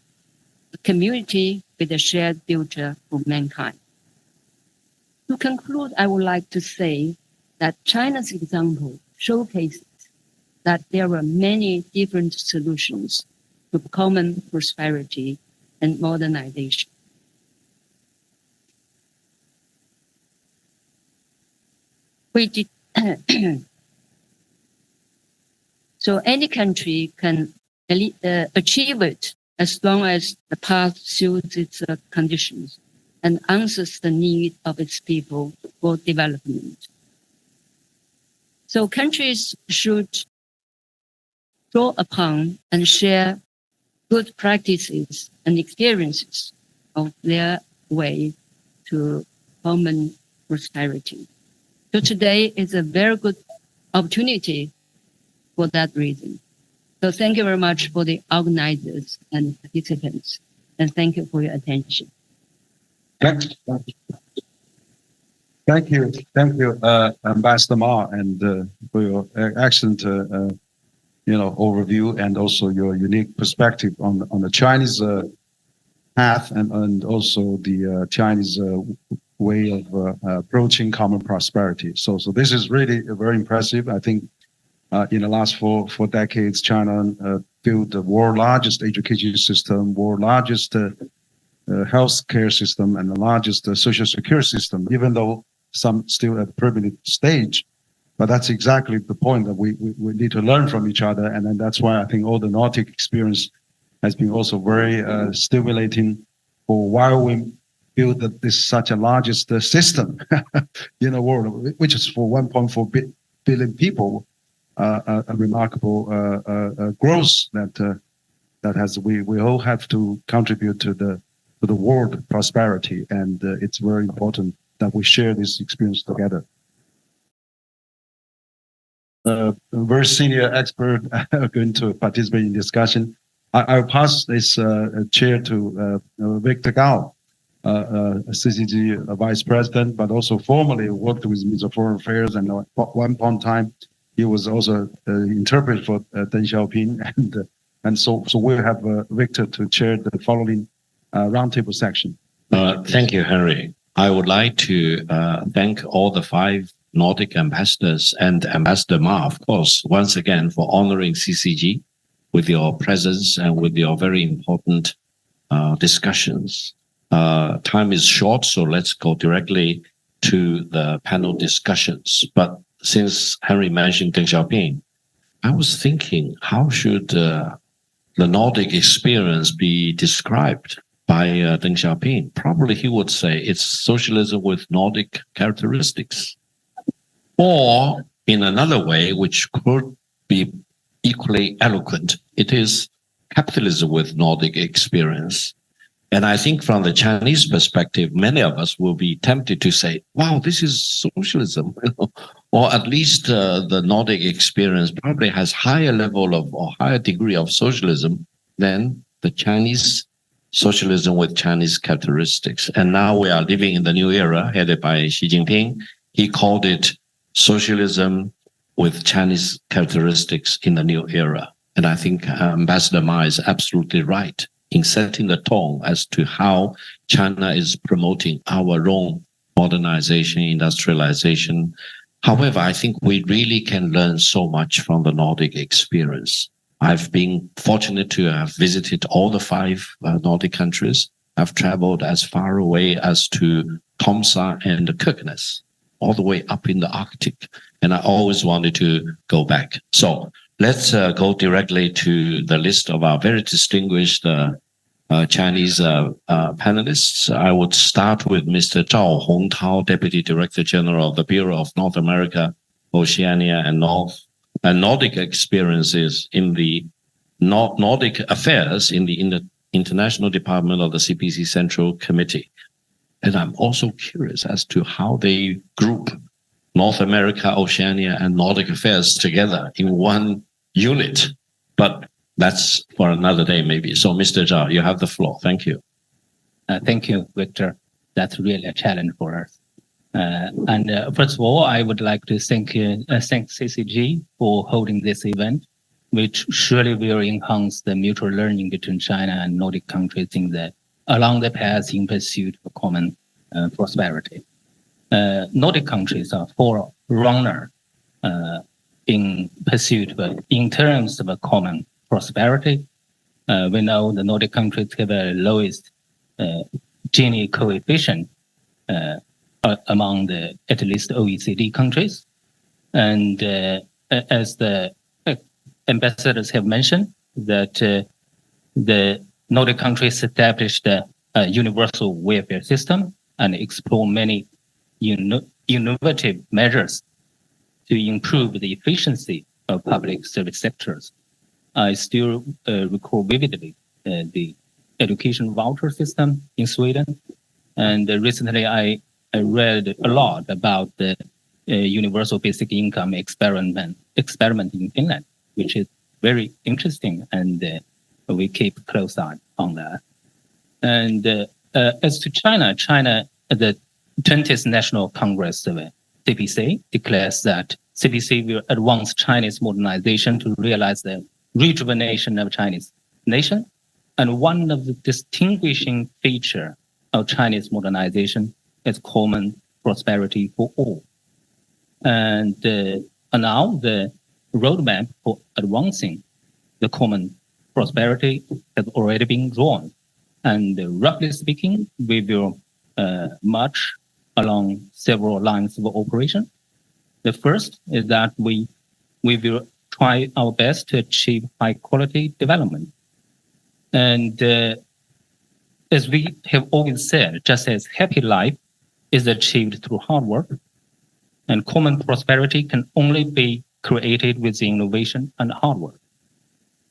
a community with a shared future for mankind. To conclude, I would like to say that China's example showcases that there are many different solutions to common prosperity and modernization. So any country can achieve it as long as the path suits its conditions and answers the need of its people for development. So countries should draw upon and share good practices and experiences of their way to common prosperity. So today is a very good opportunity for that reason. So thank you very much for the organizers and participants, and thank you for your attention. Thank you, Ambassador Ma, and for your excellent, overview, and also your unique perspective on the Chinese path and also the Chinese way of approaching common prosperity. So this is really very impressive. I think in the last four decades, China built the world's largest education system, world's largest healthcare system, and the largest social security system, even though some still at the primitive stage. But that's exactly the point, that we need to learn from each other. And then that's why I think all the Nordic experience has been also very stimulating for while we build this such a largest system in the world, which is for 1.4 billion people, a remarkable growth that has we all have to contribute to the world prosperity, and it's very important that we share this experience together. a very senior expert going to participate in discussion. I'll pass this chair to Victor Gao, CCG Vice President, but also formerly worked with Minister of Foreign Affairs, and at one point in time he was also interpreter for Deng Xiaoping, and so we'll have Victor to chair the following roundtable section. Thank you, Henry. I would like to thank all the 5 Nordic ambassadors and Ambassador Ma, of course, once again for honoring CCG with your presence and with your very important discussions. Time is short, so let's go directly to the panel discussions. But since Henry mentioned Deng Xiaoping, I was thinking, how should the Nordic experience be described by Deng Xiaoping? Probably he would say it's socialism with Nordic characteristics. Or in another way, which could be equally eloquent, it is capitalism with Nordic experience. And I think from the Chinese perspective, many of us will be tempted to say, wow, this is socialism. Or at least the Nordic experience probably has higher level of or higher degree of socialism than the Chinese socialism with Chinese characteristics. And now we are living in the new era headed by Xi Jinping. He called it socialism with Chinese characteristics in the new era. And I think Ambassador Ma is absolutely right in setting the tone as to how China is promoting our own modernization, industrialization. However, I think we really can learn so much from the Nordic experience. I've been fortunate to have visited all the 5 Nordic countries. I've traveled as far away as to Tromsø and Kirkenes, all the way up in the Arctic. And I always wanted to go back. So let's go directly to the list of our very distinguished Chinese panelists. I would start with Mr. Zhao Hongtao, Deputy Director General of the Bureau of North America, Oceania, and Nordic experiences in the Nordic affairs in the International Department of the CPC Central Committee. And I'm also curious as to how they group North America, Oceania, and Nordic affairs together in one unit. But that's for another day, maybe. So, Mr. Zhao, you have the floor. Thank you. Thank you, Victor. That's really a challenge for us. First of all, I would like to thank CCG for holding this event, which surely will enhance the mutual learning between China and Nordic countries along the path in pursuit of common prosperity. Nordic countries are forerunner in pursuit, but in terms of a common prosperity, we know the Nordic countries have the lowest Gini coefficient among the at least OECD countries. And as the ambassadors have mentioned, that the Nordic countries established a universal welfare system and explore many innovative measures to improve the efficiency of public service sectors. I still recall vividly the education voucher system in Sweden. And recently I read a lot about the universal basic income experiment in Finland, which is very interesting, and we keep close eye on that. And as to China, the 20th National Congress of CPC declares that CPC will advance Chinese modernization to realize the rejuvenation of Chinese nation. And one of the distinguishing features of Chinese modernization is common prosperity for all. And now the roadmap for advancing the common prosperity has already been drawn. And roughly speaking, we will march along several lines of operation. The first is that we will try our best to achieve high quality development. And as we have always said, just as happy life is achieved through hard work, and common prosperity can only be created with innovation and hard work.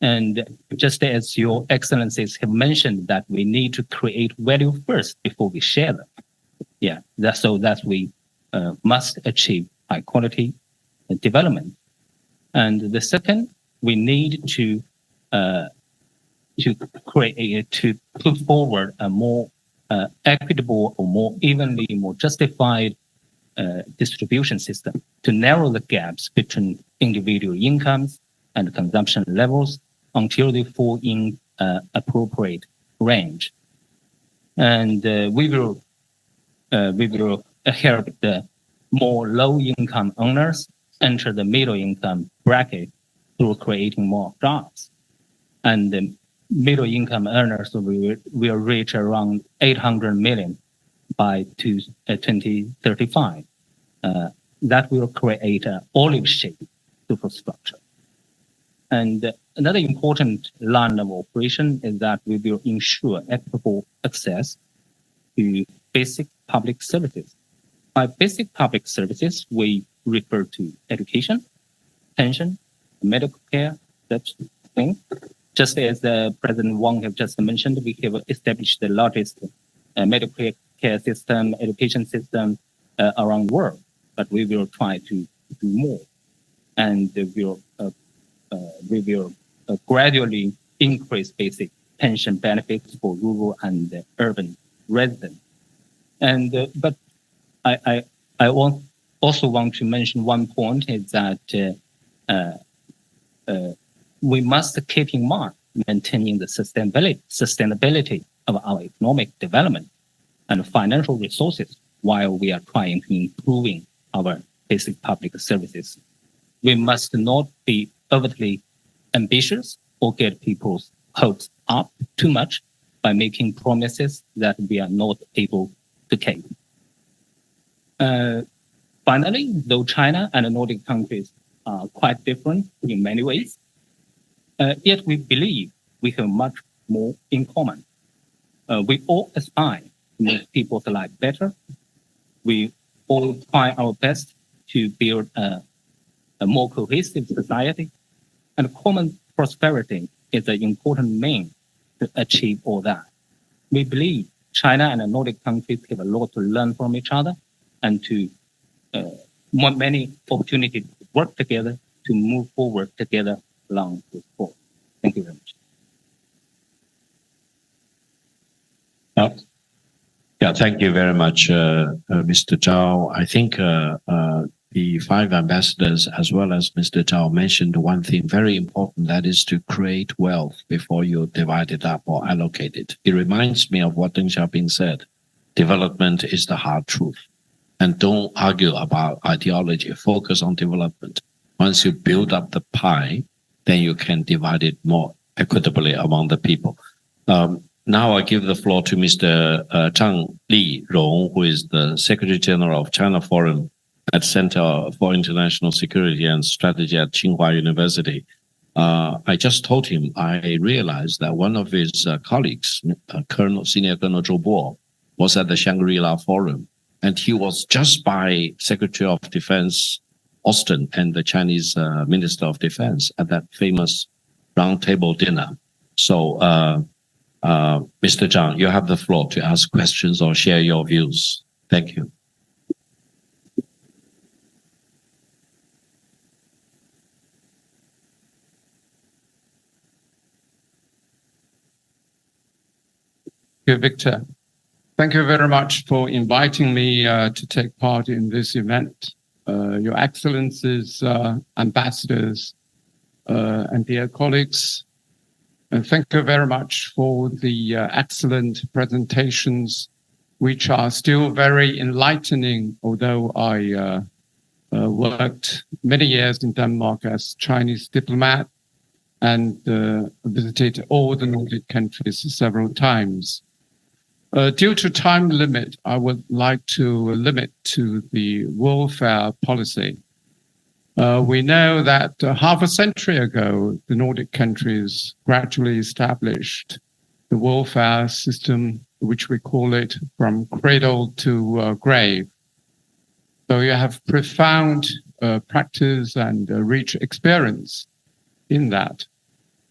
And just as your excellencies have mentioned that we need to create value first before we share them. Yeah, that's we must achieve high quality development. And the second, we need to put forward a more equitable or more evenly, more justified distribution system to narrow the gaps between individual incomes and consumption levels until they fall in appropriate range. And we will help the more low-income earners enter the middle-income bracket through creating more jobs. And the middle-income earners will reach around 800 million by 2035. That will create an olive-shaped superstructure. And another important line of operation is that we will ensure equitable access to basic public services. By basic public services, we refer to education, pension, medical care, that thing. Just as President Wang have just mentioned, we have established the largest medical care system, education system around the world, but we will try to do more. And we will gradually increase basic pension benefits for rural and urban residents. And but I also want to mention one point is that we must keep in mind maintaining the sustainability of our economic development and financial resources while we are trying to improving our basic public services. We must not be overtly ambitious or get people's hopes up too much by making promises that we are not able to keep. Finally, though China and the Nordic countries are quite different in many ways, yet we believe we have much more in common. We all aspire to make people's life better. We all try our best to build a more cohesive society, and common prosperity is an important means to achieve all that. We believe China and the Nordic countries have a lot to learn from each other and to many opportunities to work together to move forward together along this course. Thank you very much. Yeah, thank you very much, Mr. Zhao. I think the five ambassadors, as well as Mr. Zhao, mentioned one thing very important, that is to create wealth before you divide it up or allocate it. It reminds me of what Deng Xiaoping said. Development is the hard truth. And don't argue about ideology. Focus on development. Once you build up the pie, then you can divide it more equitably among the people. Now I give the floor to Mr. Zhang Lirong, who is the Secretary General of China Forum at Center for International Security and Strategy at Tsinghua University. I just told him I realized that one of his colleagues, Senior Colonel Zhou Bo, was at the Shangri-La Forum, and he was just by Secretary of Defense Austin and the Chinese Minister of Defense at that famous roundtable dinner. So, Mr. Zhang, you have the floor to ask questions or share your views. Thank you. Thank you, Victor. Thank you very much for inviting me to take part in this event. Your Excellencies, ambassadors, and dear colleagues, and thank you very much for the excellent presentations, which are still very enlightening, although I worked many years in Denmark as Chinese diplomat and visited all the Nordic countries several times. Due to time limit, I would like to limit to the welfare policy. We know that half a century ago, the Nordic countries gradually established the welfare system, which we call it from cradle to grave. So you have profound practice and rich experience in that.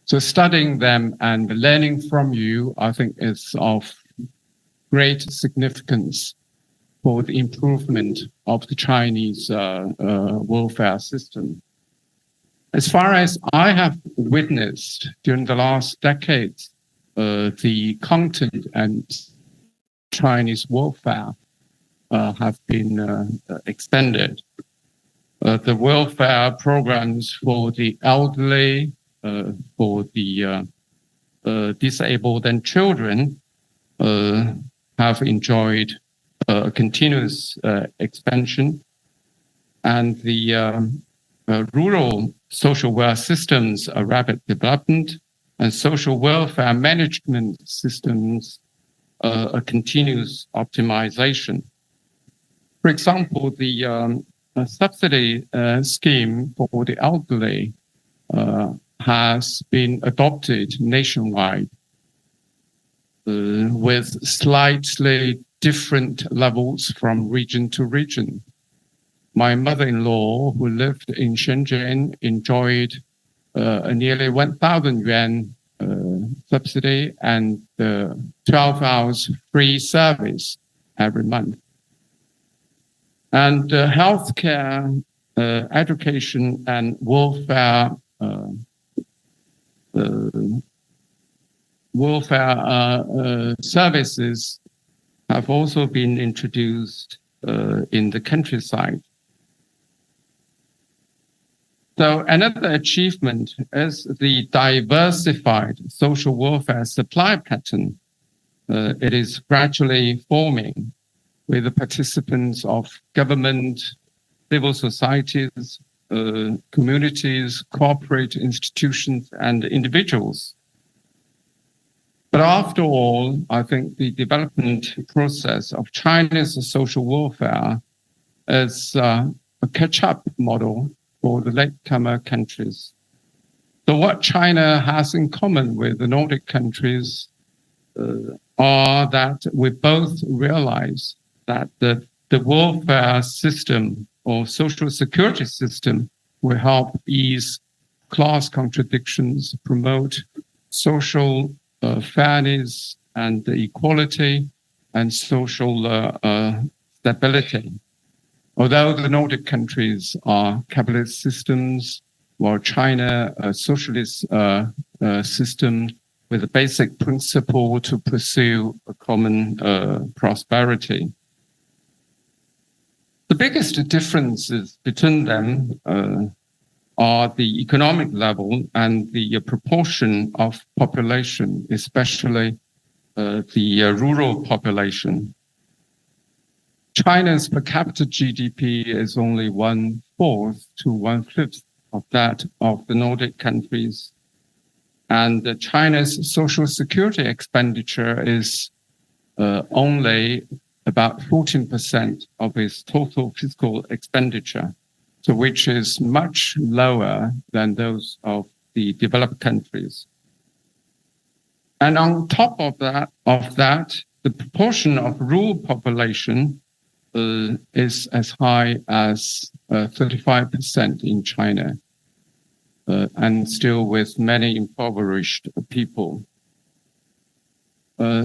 So studying them and learning from you, I think is of great significance for the improvement of the Chinese welfare system. As far as I have witnessed during the last decades, the content and Chinese welfare have been expanded. The welfare programs for the elderly, for the disabled and children have enjoyed a continuous expansion. And the rural social welfare systems are rapid development, and social welfare management systems a continuous optimization. For example, the subsidy scheme for the elderly has been adopted nationwide with slightly different levels from region to region. My mother-in-law, who lived in Shenzhen, enjoyed a nearly 1,000 yuan subsidy and 12 hours free service every month. And healthcare, education, and welfare services have also been introduced in the countryside. So another achievement is the diversified social welfare supply pattern. It is gradually forming with the participants of government, civil societies, communities, corporate institutions, and individuals. But after all, I think the development process of China's social welfare is a catch-up model for the latecomer countries. So what China has in common with the Nordic countries are that we both realize that the welfare system or social security system will help ease class contradictions, promote social fairness and equality and social stability. Although the Nordic countries are capitalist systems, while China a socialist system with a basic principle to pursue a common prosperity. The biggest differences between them are the economic level and the proportion of population, especially the rural population. China's per capita GDP is only 1/4 to 1/5 of that of the Nordic countries. And China's social security expenditure is only about 14% of its total fiscal expenditure, so which is much lower than those of the developed countries. And on top of that, the proportion of rural population is as high as 35% in China, and still with many impoverished people.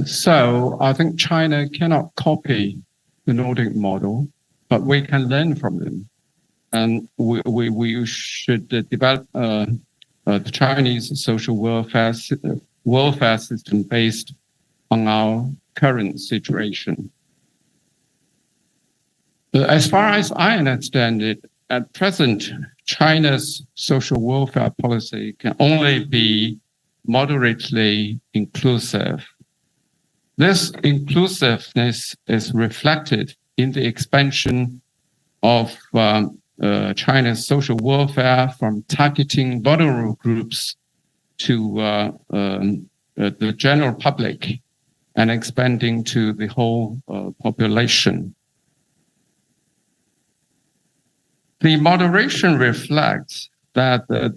So I think China cannot copy the Nordic model, but we can learn from them. And we should develop the Chinese social welfare system based on our current situation. As far as I understand it, at present, China's social welfare policy can only be moderately inclusive. This inclusiveness is reflected in the expansion of China's social welfare from targeting vulnerable groups to the general public and expanding to the whole population. The moderation reflects that the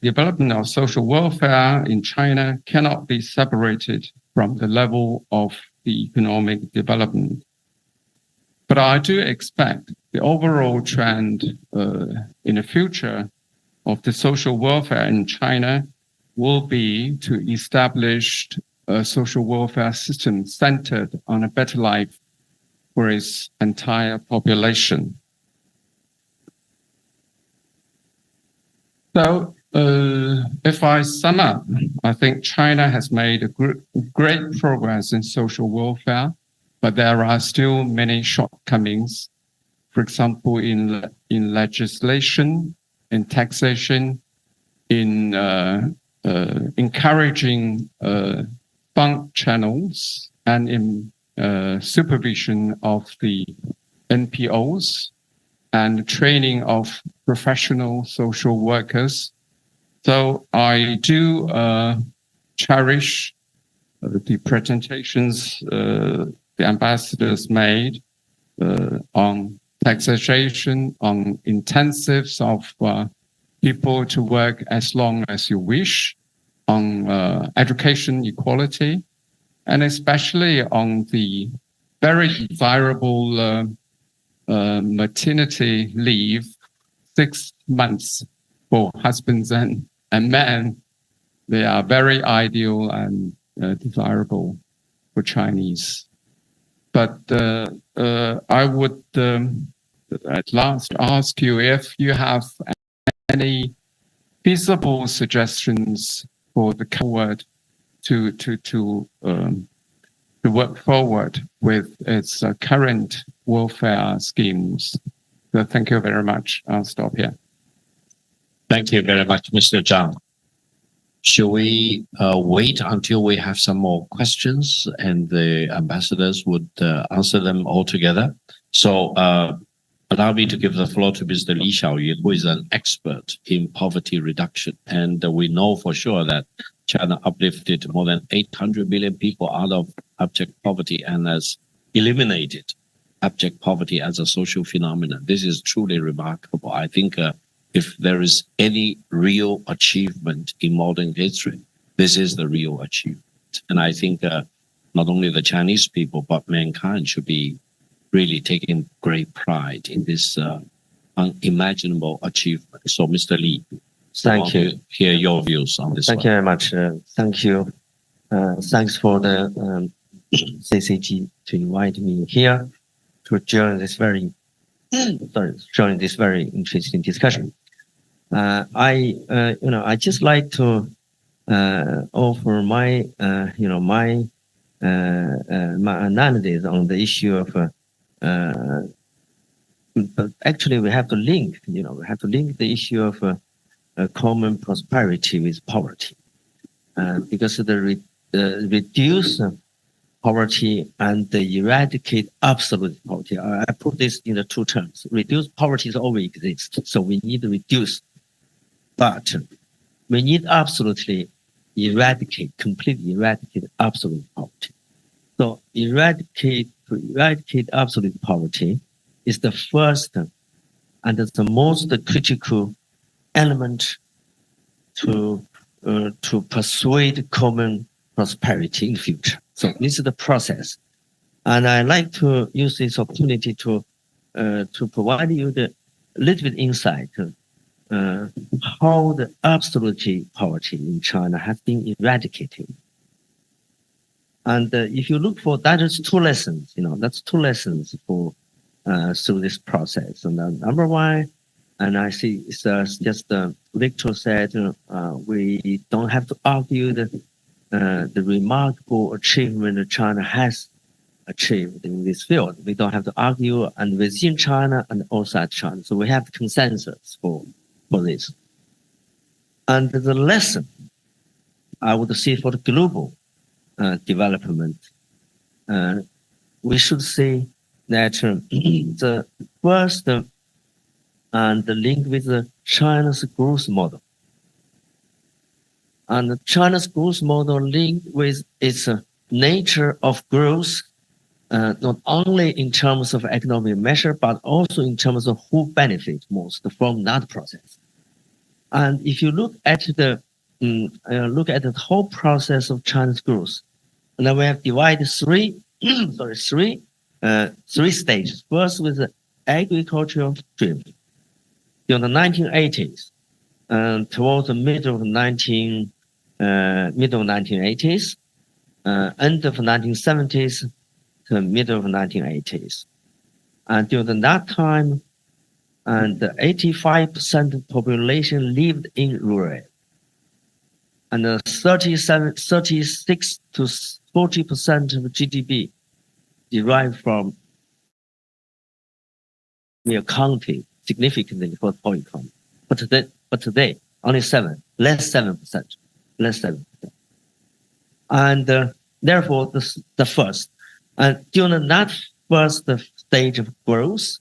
development of social welfare in China cannot be separated from the level of the economic development. But I do expect the overall trend in the future of the social welfare in China will be to establish a social welfare system centered on a better life for its entire population. So, if I sum up, I think China has made a great progress in social welfare, but there are still many shortcomings. For example, in legislation, in taxation, in encouraging fund channels, and in supervision of the NPOs and training of professional social workers. So I do cherish the presentations the ambassadors made on taxation, on intensives of people to work as long as you wish, on education equality, and especially on the very desirable maternity leave, 6 months for husbands and men. They are very ideal and desirable for Chinese. But I would at last ask you if you have any feasible suggestions for the forward to work forward with its current welfare schemes. So thank you very much. I'll stop here. Thank you very much, Mr. Zhang. Should we wait until we have some more questions and the ambassadors would answer them all together? So allow me to give the floor to Mr. Li Xiaoyun, who is an expert in poverty reduction. And we know for sure that China uplifted more than 800 million people out of abject poverty and has eliminated abject poverty as a social phenomenon. This is truly remarkable. I think if there is any real achievement in modern history, this is the real achievement. And I think not only the Chinese people, but mankind should be really taking great pride in this unimaginable achievement. So, Mr. Li, thank you. Hear your views on this. Thank you very much. Thank you. Thanks for the CCG to invite me here to join this very interesting discussion. I just like to offer my my analysis on the issue of. But actually, we have to link. We have to link the issue of common prosperity with poverty, because the reduce poverty and the eradicate absolute poverty. I put this in the two terms. Reduce poverty is always exists, so we need to reduce. But we need absolutely completely eradicate absolute poverty. So eradicate absolute poverty is the first and the most critical element to persuade common prosperity in the future. So this is the process, and I like to use this opportunity to provide you the little bit insight how the absolute poverty in China has been eradicated. And if you look for that, is two lessons. That's two lessons for through this process. And number one, and I see it's just Victor said, we don't have to argue the remarkable achievement that China has achieved in this field. We don't have to argue, and within China and outside China. So we have consensus for this. And the lesson I would say for the global development, we should say that the first and the link with China's growth model. And China's growth model linked with its nature of growth, not only in terms of economic measure, but also in terms of who benefits most from that process. And if you look at the whole process of China's growth, and then we have divided three stages. First, with the agricultural drift in the 1980s, and towards the middle of 1980s, end of 1970s to middle of 1980s, and during that time, and 85% of population lived in rural area. And 36 to 40% of GDP derived from we are counting significantly for the whole economy. But today only less 7%. And therefore, the first, and during that first stage of growth,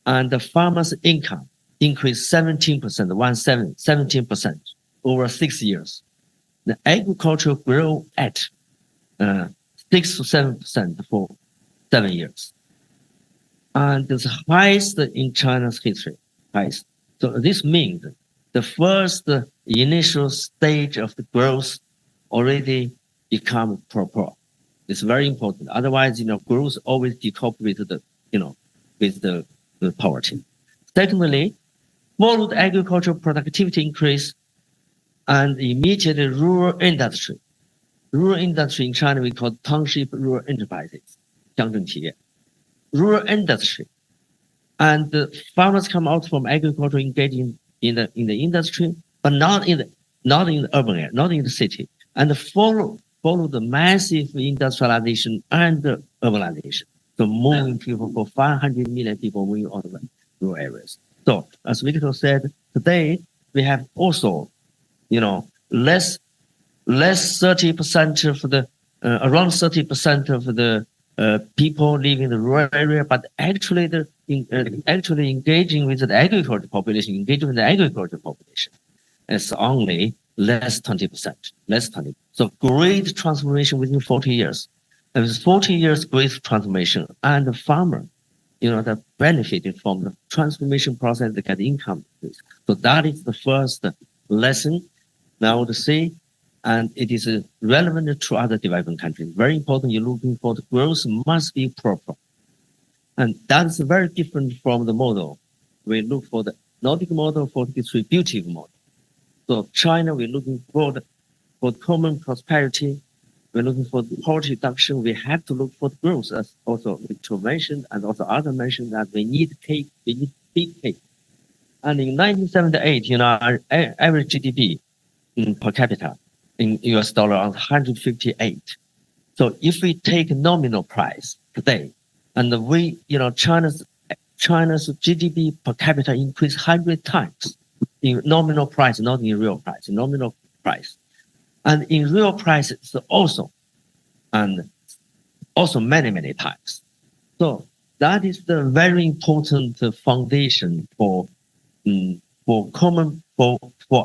and the farmers' income increased 17% over 6 years. The agriculture grew at 6 to 7% for 7 years. And it's highest in China's history, highest. So this means the first initial stage of the growth already become proper. It's very important. Otherwise, growth always decoupled with the poverty. Secondly, followed agricultural productivity increase and immediately rural industry. Rural industry in China we call township rural enterprises, 乡镇企业. Rural industry, and the farmers come out from agriculture, engaging in the industry, but not in the urban area, not in the city, and follow the massive industrialization and the urbanization. So moving people, for 500 million people moving out of the rural areas. So as Victor said, today we have also, less 30% of the around 30% of the people living in the rural area, but actually actually engaging with the agricultural population, it's only less 20%, less 20. So great transformation within 40 years. And with 40 years, great transformation, and the farmer, that benefited from the transformation process, they get income. So that is the first lesson now to see. And it is relevant to other developing countries. Very important, you're looking for the growth must be proper. And that's very different from the model. We look for the Nordic model, for the distributive model. So China, we're looking for common prosperity. We're looking for the poverty reduction. We have to look for the growth, as also Victor mentioned, and also others mentioned that we need cake, we need big cake. And in 1978, our average GDP per capita in US dollar on 158. So if we take nominal price today, and China's GDP per capita increased 100 times in nominal price, not in real price, in nominal price. And in real price, it's also many, many times. So that is the very important foundation for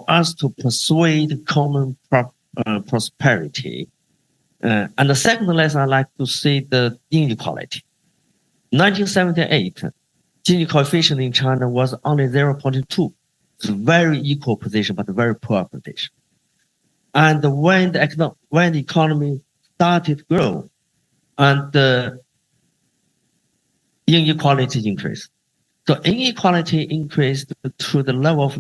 us to persuade common prosperity. And the second lesson I like to see the inequality. 1978, Gini coefficient in China was only 0.2. It's a very equal position, but a very poor position. And when the economy started to grow, and the inequality increased. So inequality increased to the level of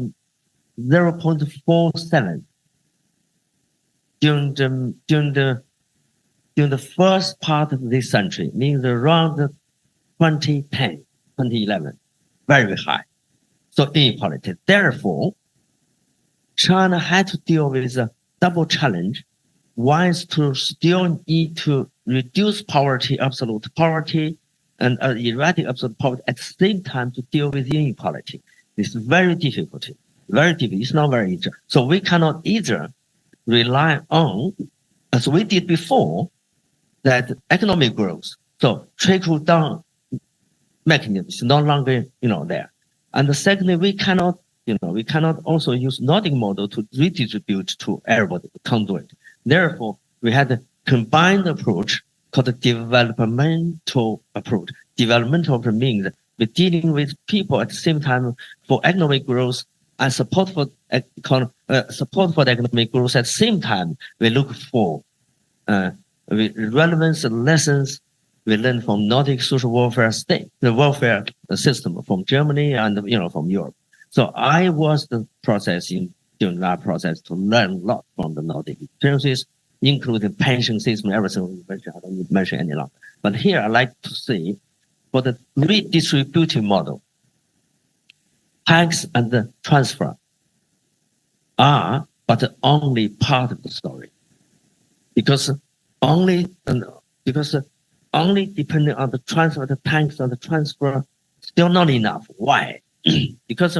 0.47 during the first part of this century, means around 2010, 2011, very high. So inequality. Therefore, China had to deal with a double challenge. One is to still need to reduce poverty, absolute poverty, and eradicate absolute poverty at the same time to deal with inequality. This is very difficult. Very difficult. It's not very easy. So we cannot either rely on, as we did before, that economic growth. So trickle down mechanism is no longer, there. And secondly, we cannot also use Nordic model to redistribute to everybody, can't do it. Therefore, we had a combined approach called the developmental approach. Developmental approach means we're dealing with people at the same time for economic growth and support for the economic growth. At the same time, we look for relevance and lessons we learned from Nordic social welfare state, the welfare system from Germany and from Europe. So I was during that process to learn a lot from the Nordic experiences, including pension system, everything we mentioned. I don't need to mention any longer. But here I like to see for the redistributive model, tanks and the transfer are but only part of the story. Because only depending on the transfer, the tanks and the transfer, still not enough. Why? Because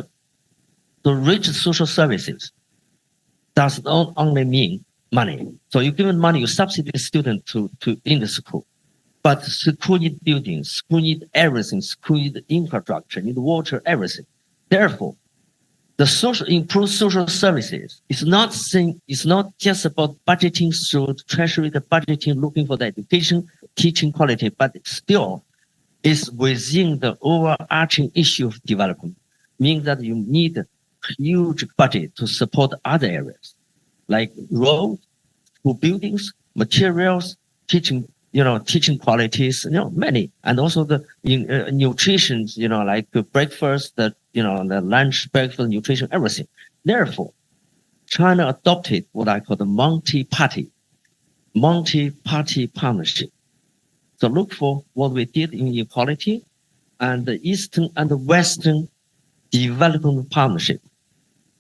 to reach social services does not only mean money. So you give money, you subsidize students to in the school. But school need buildings, school need everything, school need infrastructure, need water, everything. Therefore, the improved social services is not just about budgeting through the treasury, the budgeting, looking for the education, teaching quality, but it still is within the overarching issue of development, meaning that you need a huge budget to support other areas like roads, school buildings, materials, teaching qualities, many, and also the nutrition, like the breakfast, the lunch, breakfast, nutrition, everything. Therefore, China adopted what I call the multi-party partnership. So look for what we did in equality and the Eastern and the Western development partnership,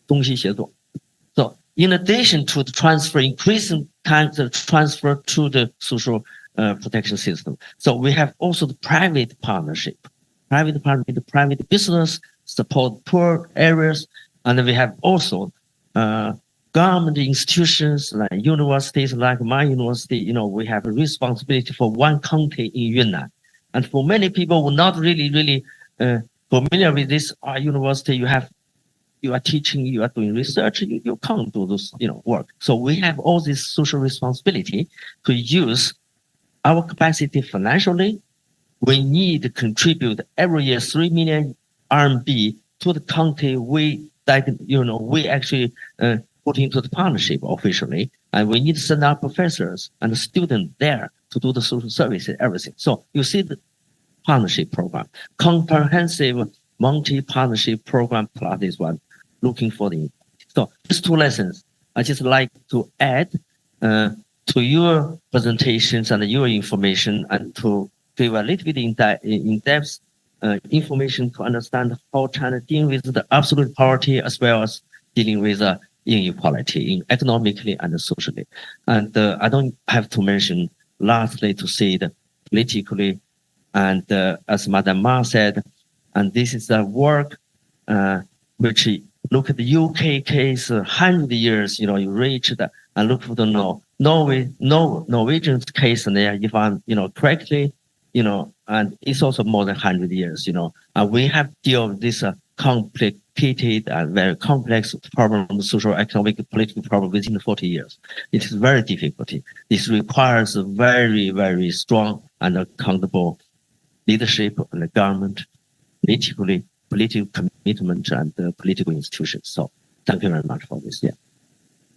东西协作. So in addition to the transfer, increasing kinds of transfer to the social protection system. So we have also the private partnership, the private business support poor areas, and we have also government institutions like universities, like my university. We have a responsibility for one county in Yunnan, and for many people who are not really familiar with this university, you are teaching, you are doing research, you can't do this work. So we have all this social responsibility to use our capacity financially. We need to contribute every year 3 million RMB to the county we actually put into the partnership officially, and we need to send our professors and the students there to do the social services, everything. So you see the partnership program, comprehensive multi-partnership program plus this one, looking for the. So these two lessons, I just like to add to your presentations and your information, and to give a little bit in-depth information to understand how China dealing with the absolute poverty as well as dealing with inequality economically and socially. And I don't have to mention lastly to say that politically, and as Madame Ma said, and this is a work which look at the UK case, 100 years, you reach that, and look for the Norwegian case, and there, if I'm, correctly, and it's also more than 100 years, and we have dealt with this complicated and very complex problem, social, economic, political problem within 40 years. It is very difficult. This requires a very, very strong and accountable leadership and the government, political commitment and political institutions. So thank you very much for this.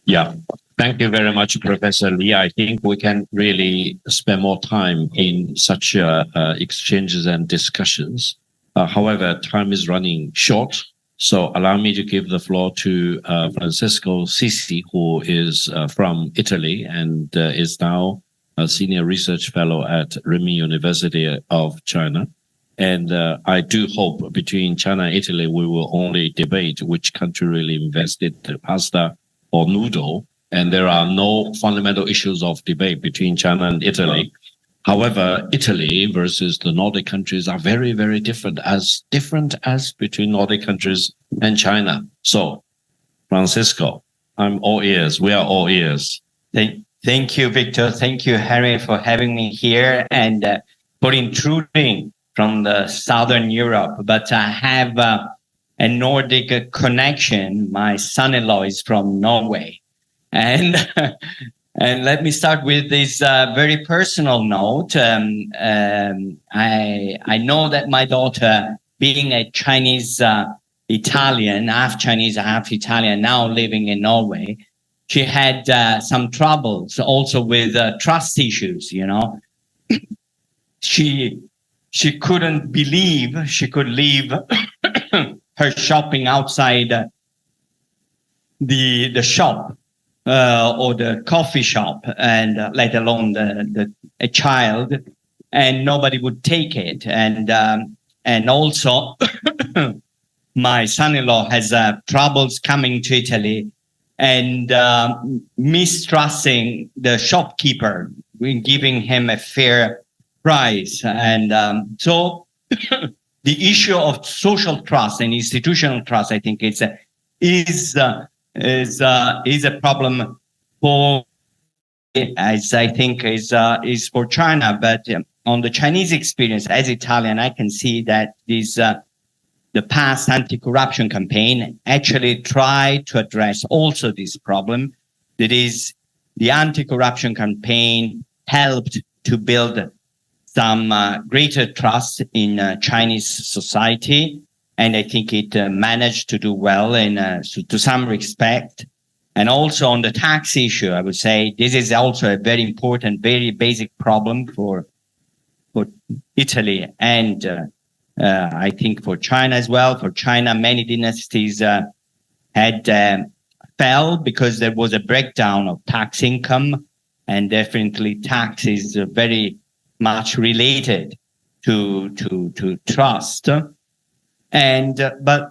Yeah. Thank you very much, Professor Li. I think we can really spend more time in such exchanges and discussions. However, time is running short. So allow me to give the floor to Francesco Sisi, who is from Italy and is now a senior research fellow at Renmin University of China. And I do hope between China and Italy, we will only debate which country really invested pasta or noodle. And there are no fundamental issues of debate between China and Italy. However, Italy versus the Nordic countries are very, very different as between Nordic countries and China. So, Francisco, I'm all ears. We are all ears. Thank you, Victor. Thank you, Harry, for having me here and for intruding from the Southern Europe. But I have a Nordic connection. My son-in-law is from Norway. And let me start with this very personal note. I know that my daughter, being a Chinese Italian, half Chinese, half Italian, now living in Norway, she had some troubles also with trust issues. She couldn't believe she could leave her shopping outside the shop. Or the coffee shop, and let alone a child, and nobody would take it. And also my son-in-law has troubles coming to Italy and mistrusting the shopkeeper when giving him a fair price. And so the issue of social trust and institutional trust, I think, is a problem for, as I think is for China. But on the Chinese experience, as Italian, I can see that the past anti-corruption campaign actually tried to address also this problem. That is, the anti-corruption campaign helped to build some greater trust in Chinese society. And I think it managed to do well to some respect. And also on the tax issue, I would say this is also a very important, very basic problem for Italy and I think for China as well. For China, many dynasties had fell because there was a breakdown of tax income, and definitely tax is very much related to trust. And but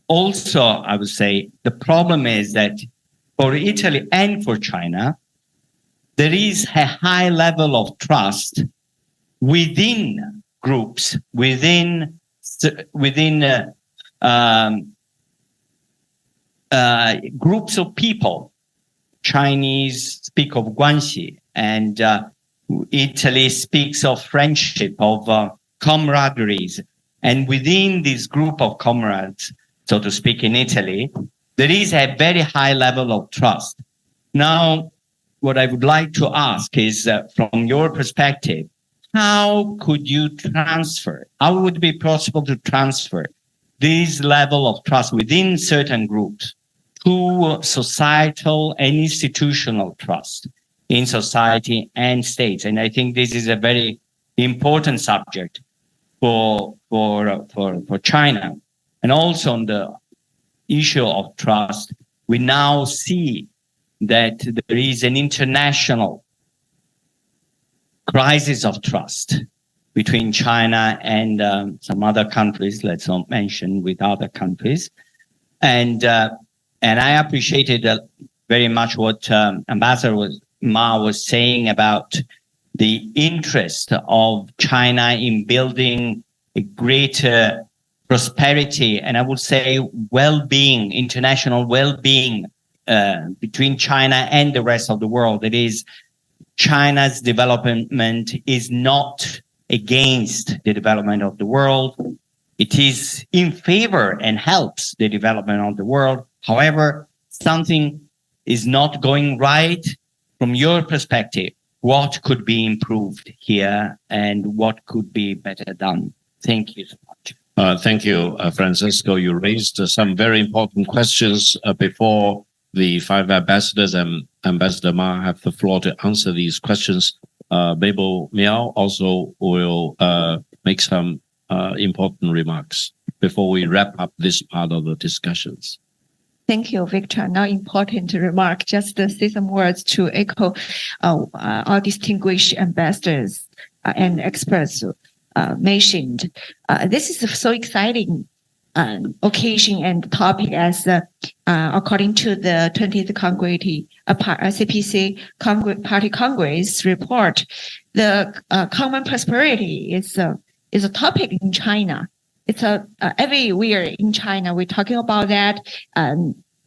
also, I would say the problem is that for Italy and for China, there is a high level of trust within groups, within groups of people. Chinese speak of guanxi, and Italy speaks of friendship, of camaraderies. And within this group of comrades, so to speak, in Italy, there is a very high level of trust. Now, what I would like to ask is, from your perspective, how could you transfer, how would it be possible to transfer this level of trust within certain groups to societal and institutional trust in society and states? And I think this is a very important subject for China. And also on the issue of trust, we now see that there is an international crisis of trust between China and some other countries, let's not mention with other countries. And I appreciated very much what Ambassador Ma was saying about the interest of China in building a greater prosperity, and I would say well-being, international well-being between China and the rest of the world. It is China's development is not against the development of the world. It is in favor and helps the development of the world. However, something is not going right. From your perspective, what could be improved here and what could be better done? Thank you so much. Thank you, Francisco. You raised some very important questions before the five ambassadors and Ambassador Ma have the floor to answer these questions. Mabel Miao also will make some important remarks before we wrap up this part of the discussions. Thank you, Victor. Now, important remark, just to say some words to echo our distinguished ambassadors and experts mentioned. This is so exciting occasion and topic as according to the 20th CPC Party Congress report, the common prosperity is a topic in China. It's everywhere in China. We're talking about that.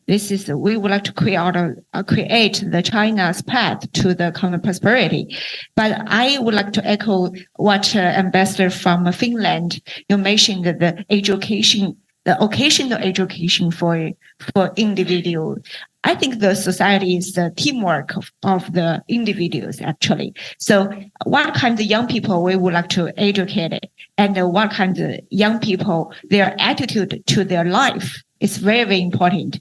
We would like to create the China's path to the common prosperity. But I would like to echo what Ambassador from Finland, you mentioned the education, the occasional education for individuals. I think the society is the teamwork of the individuals, actually. So what kind of young people we would like to educate it, and what kind of young people, their attitude to their life is very, very important.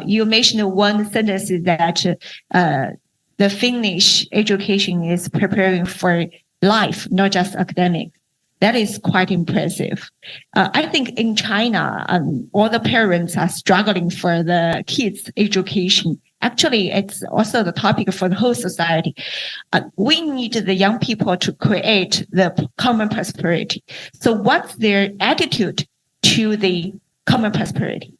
You mentioned one sentence that the Finnish education is preparing for life, not just academic. That is quite impressive. I think in China, all the parents are struggling for the kids' education. Actually, it's also the topic for the whole society. We need the young people to create the common prosperity. So what's their attitude to the common prosperity?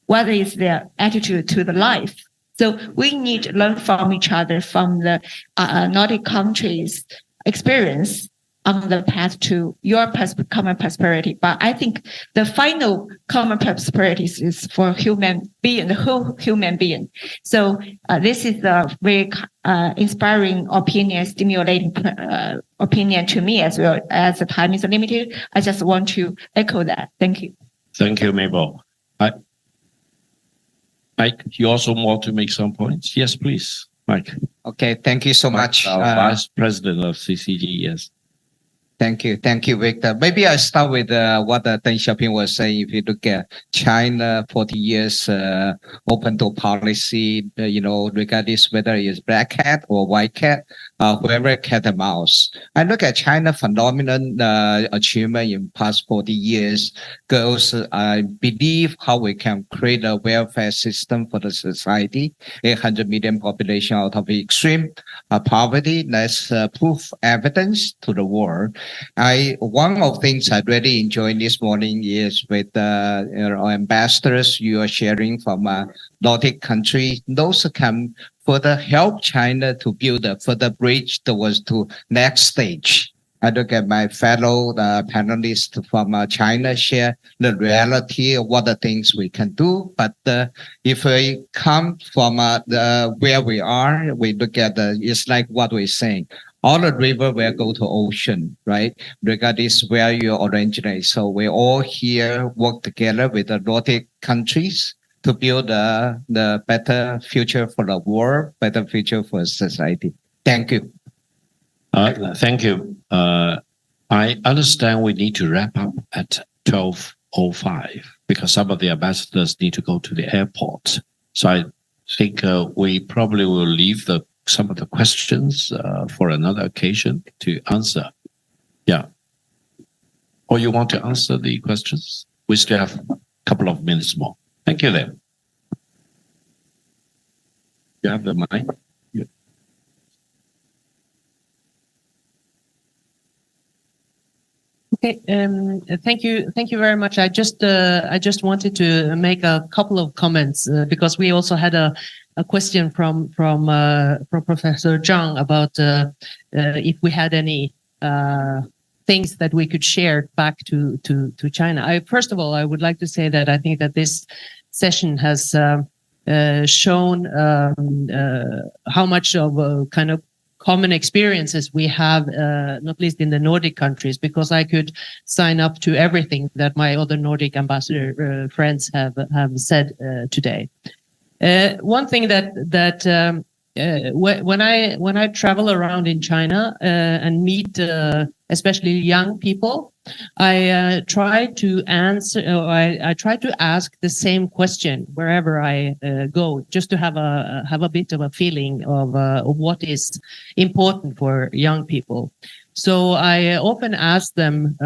What is their attitude to the life? So we need to learn from each other, from the Nordic countries' experience on the path to your common prosperity. But I think the final common prosperity is for human being, the whole human being. So this is a very inspiring opinion, stimulating opinion to me as well. As the time is limited, I just want to echo that. Thank you. Thank you, Mabel. Mike, you also want to make some points? Yes, please, Mike. Okay, thank you so much. Vice President of CCG, yes. Thank you, Victor. Maybe I start with what Deng Xiaoping was saying. If you look at China, 40 years open door policy, regardless whether it's black cat or white cat, whoever cat and mouse. I look at China phenomenon achievement in past 40 years goes, I believe, how we can create a welfare system for the society. 800 million population out of extreme poverty. That's proof evidence to the world. One of the things I really enjoyed this morning is with our ambassadors you are sharing from Nordic countries. Those can further help China to build a further bridge towards to next stage. I look at my fellow panelists from China share the reality of what the things we can do. But if we come from where we are, we look at it's like what we're saying. All the river will go to ocean, right? Regardless where you originate. So we all here work together with the Nordic countries to build the better future for the world, better future for society. Thank you. Thank you. I understand we need to wrap up at 12:05 because some of the ambassadors need to go to the airport. So I think we probably will leave some of the questions for another occasion to answer. Yeah. Or you want to answer the questions? We still have a couple of minutes more. Thank you then. You have the mic? Yeah. Okay, thank you very much. I just wanted to make a couple of comments because we also had a question from Professor Zhang about if we had any things that we could share back to China. First of all, I would like to say that I think that this session has shown how much of kind of common experiences we have, not least in the Nordic countries, because I could sign up to everything that my other Nordic ambassador friends have said today. One thing that when I travel around in China and meet especially young people, I try to answer. I try to ask the same question wherever I go, just to have a bit of a feeling of what is important for young people. So I often ask them.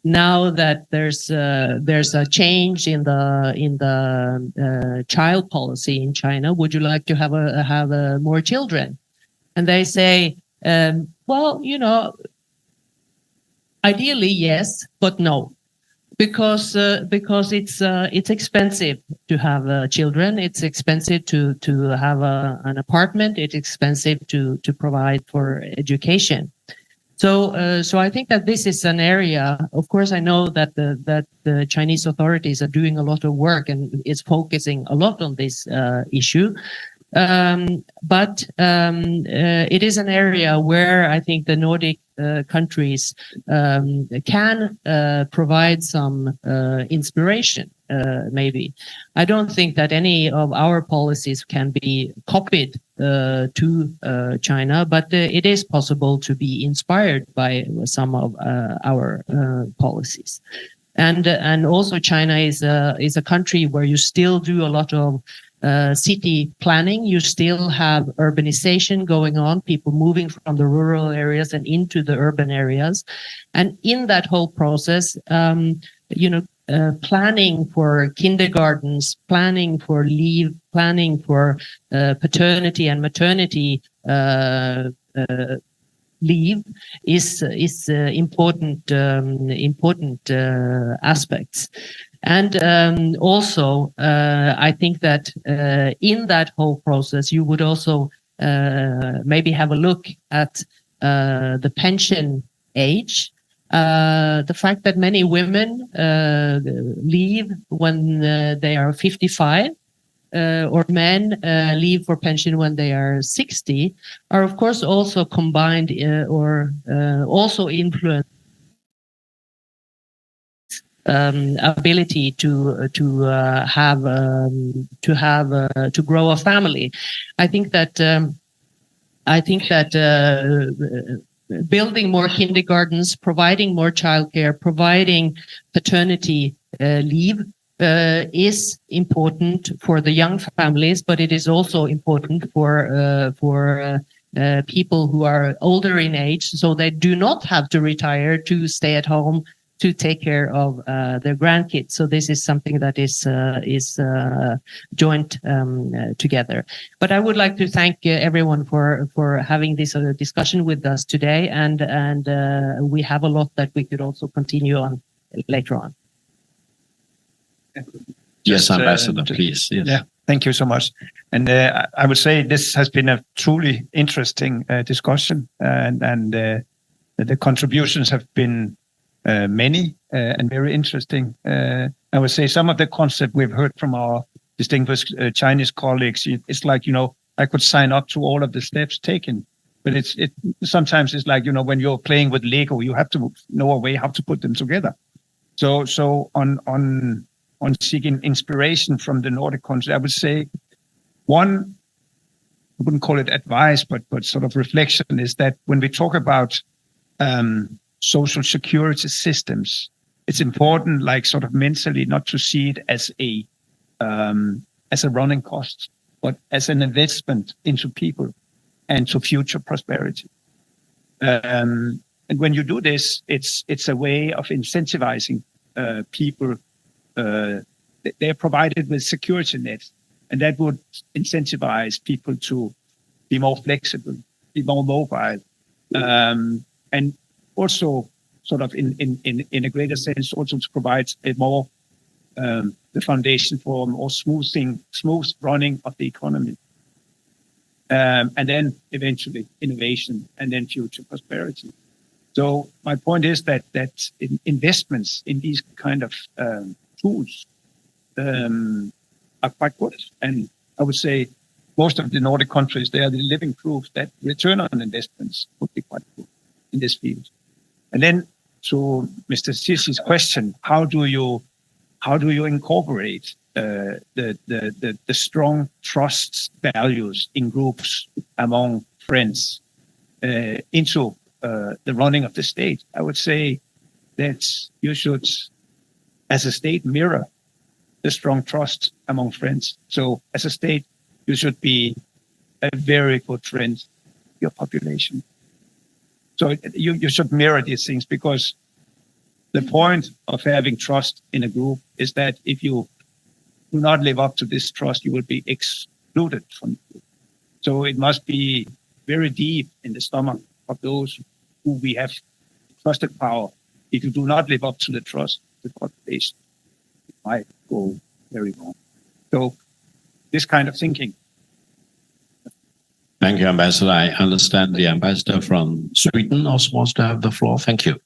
Now that there's a change in the child policy in China, would you like to have more children? And they say, well, ideally yes, but no, because it's expensive to have children. It's expensive to have an apartment. It's expensive to provide for education. So I think that this is an area. Of course, I know that the Chinese authorities are doing a lot of work and is focusing a lot on this issue. But it is an area where I think the Nordic countries can provide some inspiration. Maybe I don't think that any of our policies can be copied to China, but it is possible to be inspired by some of our policies. And also China is a country where you still do a lot of city planning. You still have urbanization going on, people moving from the rural areas and into the urban areas. And in that whole process, planning for kindergartens, planning for leave, planning for paternity and maternity leave is important aspects. And also, I think that in that whole process, you would also maybe have a look at the pension age. The fact that many women leave when they are 55, or men leave for pension when they are 60, are of course also combined or also influence ability to grow a family. I think that building more kindergartens, providing more childcare, providing paternity leave is important for the young families, but it is also important for people who are older in age, so they do not have to retire to stay at home to take care of their grandkids. So this is something that is joined together. But I would like to thank everyone for having this discussion with us today, and we have a lot that we could also continue on later on. Yes, Ambassador, please. Yes. Yeah, thank you so much. And I would say this has been a truly interesting discussion, and the contributions have been many and very interesting. I would say some of the concepts we've heard from our distinguished Chinese colleagues, it's like, I could sign up to all of the steps taken, but sometimes it's like, when you're playing with Lego, you have to know a way how to put them together. So on seeking inspiration from the Nordic countries, I would say one, I wouldn't call it advice, but sort of reflection is that when we talk about social security systems, it's important, like sort of mentally, not to see it as a running cost, but as an investment into people and to future prosperity. And when you do this, it's a way of incentivizing people. They're provided with security nets, and that would incentivize people to be more flexible, be more mobile, and also sort of in a greater sense also to provide a more the foundation for more smooth running of the economy, and then eventually innovation and then future prosperity. So my point is that investments in these kind of tools are quite good, and I would say most of the Nordic countries, they are the living proof that return on investments would be quite good in this field. And then to Mr. Sisi's question, how do you incorporate the strong trust values in groups among friends into the running of the state? I would say that you should, as a state, mirror the strong trust among friends. So as a state, you should be a very good friend to your population. So you should mirror these things, because the point of having trust in a group is that if you do not live up to this trust, you will be excluded from the group. So it must be very deep in the stomach of those who we have trusted power. If you do not live up to the trust of the population, it might go very wrong. So this kind of thinking. Thank you, Ambassador. I understand the ambassador from Sweden also wants to have the floor. Thank you.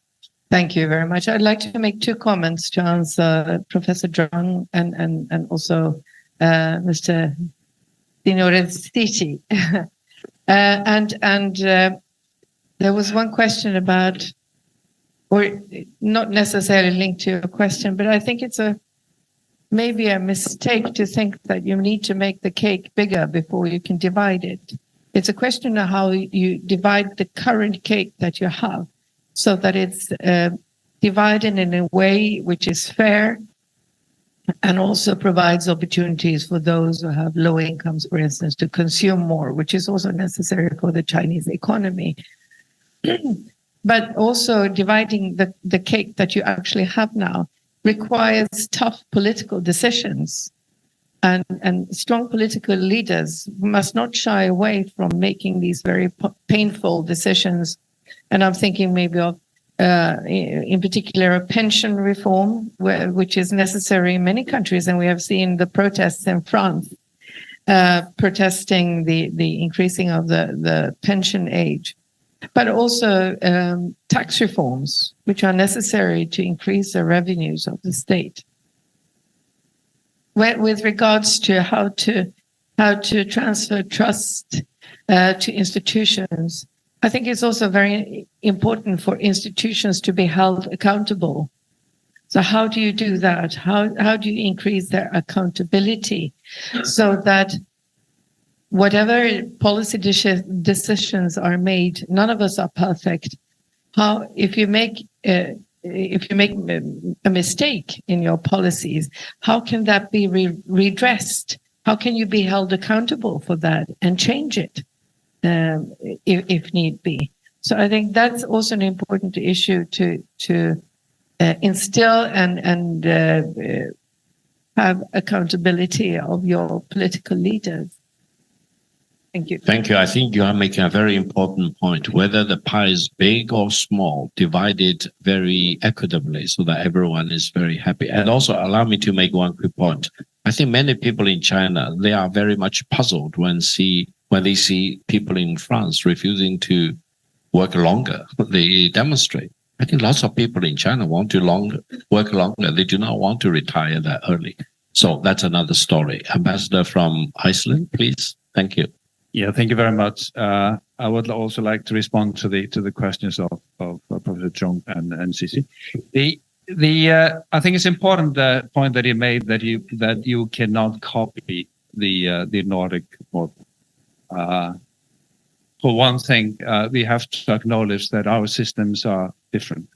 Thank you very much. I'd like to make two comments to answer Professor Zhang and also Mr. Sisi. And there was one question about, or not necessarily linked to a question, but I think it's maybe a mistake to think that you need to make the cake bigger before you can divide it. It's a question of how you divide the current cake that you have, so that it's divided in a way which is fair and also provides opportunities for those who have low incomes, for instance, to consume more, which is also necessary for the Chinese economy. But also dividing the cake that you actually have now requires tough political decisions. And strong political leaders must not shy away from making these very painful decisions And I'm thinking maybe of, in particular, a pension reform, which is necessary in many countries. And we have seen the protests in France protesting the increasing of the pension age, but also tax reforms, which are necessary to increase the revenues of the state. With regards to how to transfer trust to institutions, I think it's also very important for institutions to be held accountable. So how do you do that? How do you increase their accountability so that whatever policy decisions are made, none of us are perfect. If you make a mistake in your policies, how can that be redressed? How can you be held accountable for that and change it if need be? So I think that's also an important issue to instill and have accountability of your political leaders. Thank you. Thank you. I think you are making a very important point, whether the pie is big or small, divided very equitably so that everyone is very happy. And also allow me to make one quick point. I think many people in China, they are very much puzzled when they see people in France refusing to work longer. They demonstrate. I think lots of people in China want to work longer. They do not want to retire that early. So that's another story. Ambassador from Iceland, please. Thank you. Yeah, thank you very much. I would also like to respond to the questions of Professor Chung and Cici. I think it's important the point that he made that you cannot copy the Nordic model. For one thing, we have to acknowledge that our systems are different.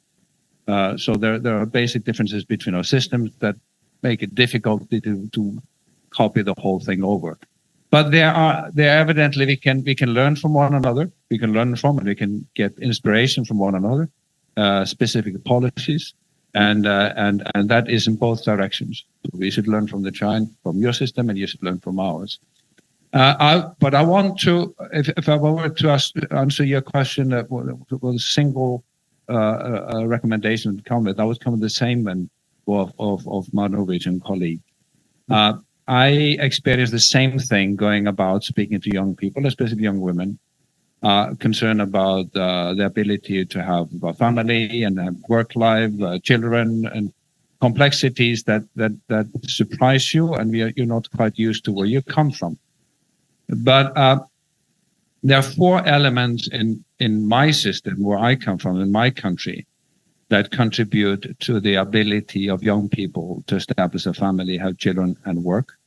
So there are basic differences between our systems that make it difficult to copy the whole thing over. But there evidently we can learn from one another. We can learn from and we can get inspiration from one another, specific policies, and that is in both directions. We should learn from from your system, and you should learn from ours. But I want to, if I were to answer your question, with a single recommendation to come with, I would come with the same one of my Norwegian colleague. I experienced the same thing going about speaking to young people, especially young women, concerned about the ability to have a family and have work life, children, and complexities that surprise you, and you're not quite used to where you come from. But there are four elements in my system, where I come from, in my country, that contribute to the ability of young people to establish a family, have children, and work.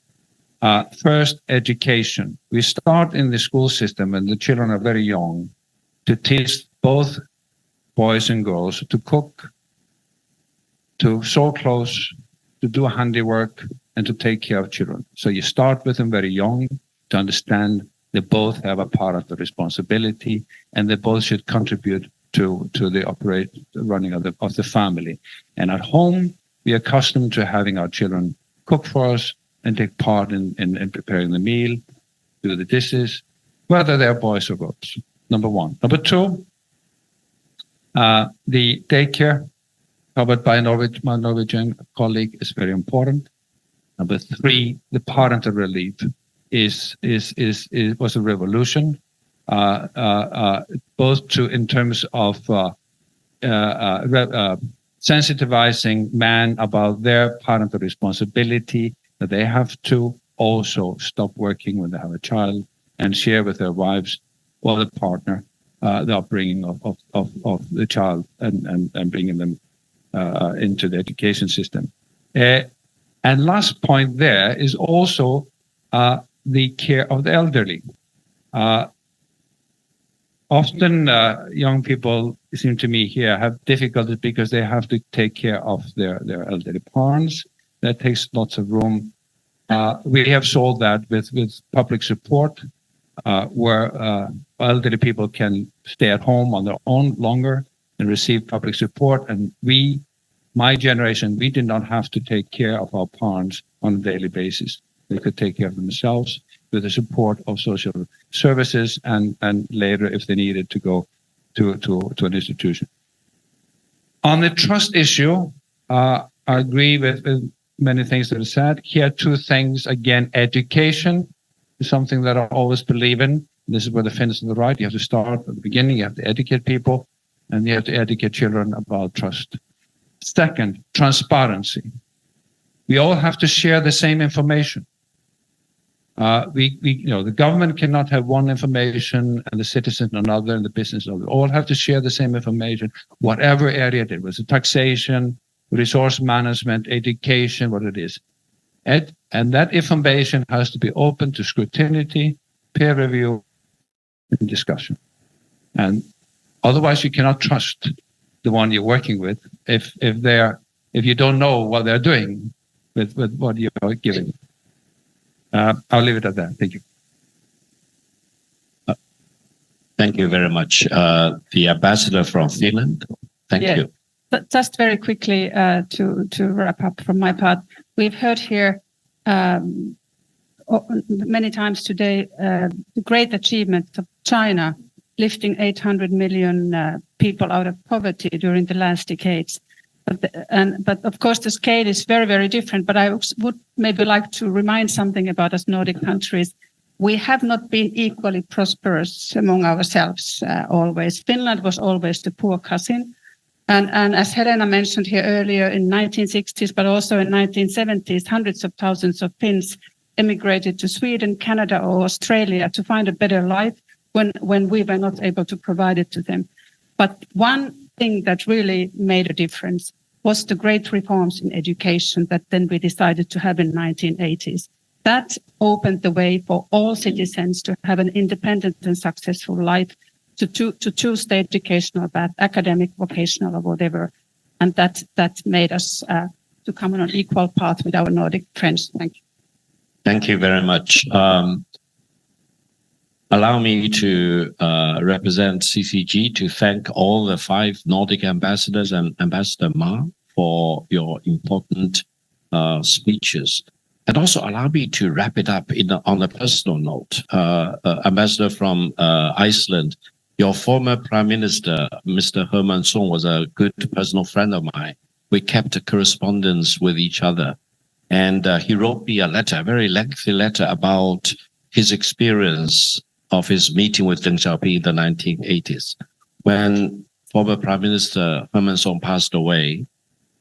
First, education. We start in the school system when the children are very young to teach both boys and girls to cook, to sew clothes, to do handiwork, and to take care of children. So you start with them very young to understand they both have a part of the responsibility, and they both should contribute to the running of the family. And at home, we are accustomed to having our children cook for us and take part in preparing the meal, do the dishes, whether they're boys or girls. Number one. Number two, the daycare covered by my Norwegian colleague is very important. Number three, the parental relief was a revolution, both in terms of sensitizing men about their parental responsibility, that they have to also stop working when they have a child and share with their wives or the partner the upbringing of the child and bringing them into the education system. And last point there is also the care of the elderly. Often young people, it seems to me here, have difficulties because they have to take care of their elderly parents. That takes lots of room. We have solved that with public support, where elderly people can stay at home on their own longer and receive public support. And my generation, we did not have to take care of our parents on a daily basis. They could take care of themselves with the support of social services, and later, if they needed to go to an institution. On the trust issue, I agree with many things that are said. Here, two things. Again, education is something that I always believe in. This is where the Finns on the right. You have to start at the beginning. You have to educate people, and you have to educate children about trust. Second, transparency. We all have to share the same information. The government cannot have one information and the citizen another and the business another. All have to share the same information, whatever area it was, taxation, resource management, education, what it is. And that information has to be open to scrutiny, peer review, and discussion. And otherwise, you cannot trust the one you're working with if you don't know what they're doing with what you are giving. I'll leave it at that. Thank you. Thank you very much. The ambassador from Finland. Thank you. But just very quickly to wrap up from my part, we've heard here many times today the great achievement of China lifting 800 million people out of poverty during the last decades. But of course, the scale is very, very different. But I would maybe like to remind something about us Nordic countries. We have not been equally prosperous among ourselves always. Finland was always the poor cousin. And as Helena mentioned here earlier, in 1960s, but also in 1970s, hundreds of thousands of Finns emigrated to Sweden, Canada, or Australia to find a better life when we were not able to provide it to them. But one thing that really made a difference was the great reforms in education that then we decided to have in 1980s. That opened the way for all citizens to have an independent and successful life, to choose the educational path, academic, vocational, or whatever. And that made us to come on an equal path with our Nordic friends. Thank you. Thank you very much. Allow me to represent CCG to thank all the 5 Nordic ambassadors and Ambassador Ma for your important speeches. And also allow me to wrap it up on a personal note. Ambassador from Iceland, your former Prime Minister, Mr. Herman Song, was a good personal friend of mine. We kept a correspondence with each other. And he wrote me a letter, a very lengthy letter about his experience of his meeting with Deng Xiaoping in the 1980s. When former Prime Minister Herman Song passed away,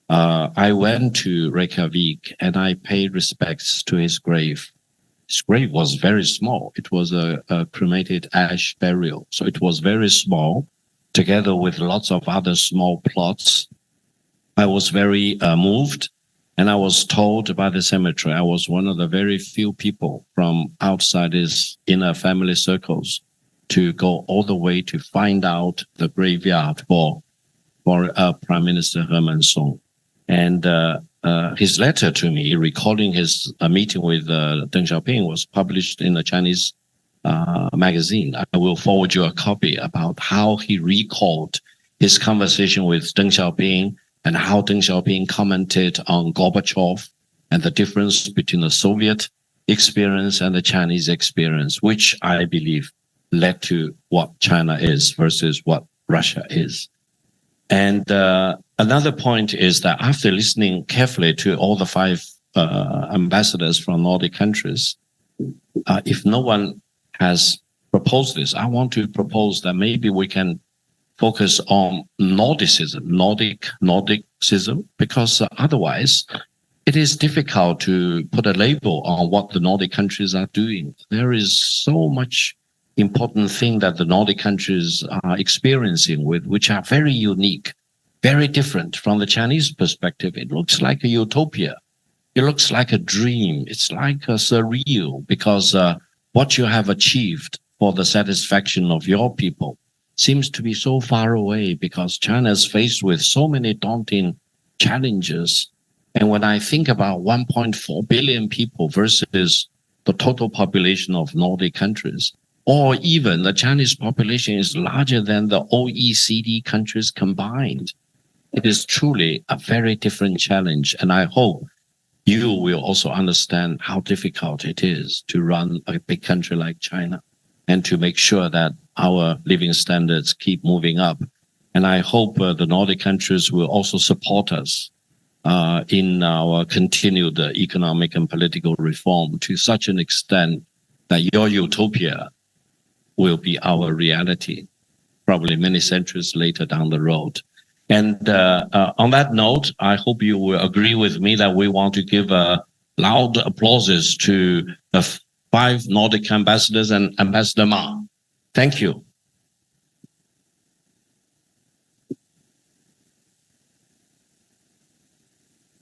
I went to Reykjavik and I paid respects to his grave. His grave was very small. It was a cremated ash burial. So it was very small, together with lots of other small plots. I was very moved. And I was told by the cemetery, I was one of the very few people from outside his inner family circles to go all the way to find out the graveyard for Prime Minister Herman Song. And his letter to me, recalling his meeting with Deng Xiaoping, was published in a Chinese magazine. I will forward you a copy about how he recalled his conversation with Deng Xiaoping and how Deng Xiaoping commented on Gorbachev and the difference between the Soviet experience and the Chinese experience, which I believe led to what China is versus what Russia is. And another point is that after listening carefully to all the 5 ambassadors from Nordic countries, if no one has proposed this, I want to propose that maybe we can focus on Nordicism, Nordicism, because otherwise it is difficult to put a label on what the Nordic countries are doing. There is so much important thing that the Nordic countries are experiencing with, which are very unique, very different from the Chinese perspective. It looks like a utopia. It looks like a dream. It's like a surreal, because what you have achieved for the satisfaction of your people seems to be so far away, because China is faced with so many daunting challenges. And when I think about 1.4 billion people versus the total population of Nordic countries, or even the Chinese population is larger than the OECD countries combined, it is truly a very different challenge. And I hope you will also understand how difficult it is to run a big country like China. and to make sure that our living standards keep moving up. And I hope the Nordic countries will also support us in our continued economic and political reform to such an extent that your utopia will be our reality, probably many centuries later down the road. And on that note, I hope you will agree with me that we want to give loud applauses to the 5 Nordic ambassadors and Ambassador Ma. Thank you.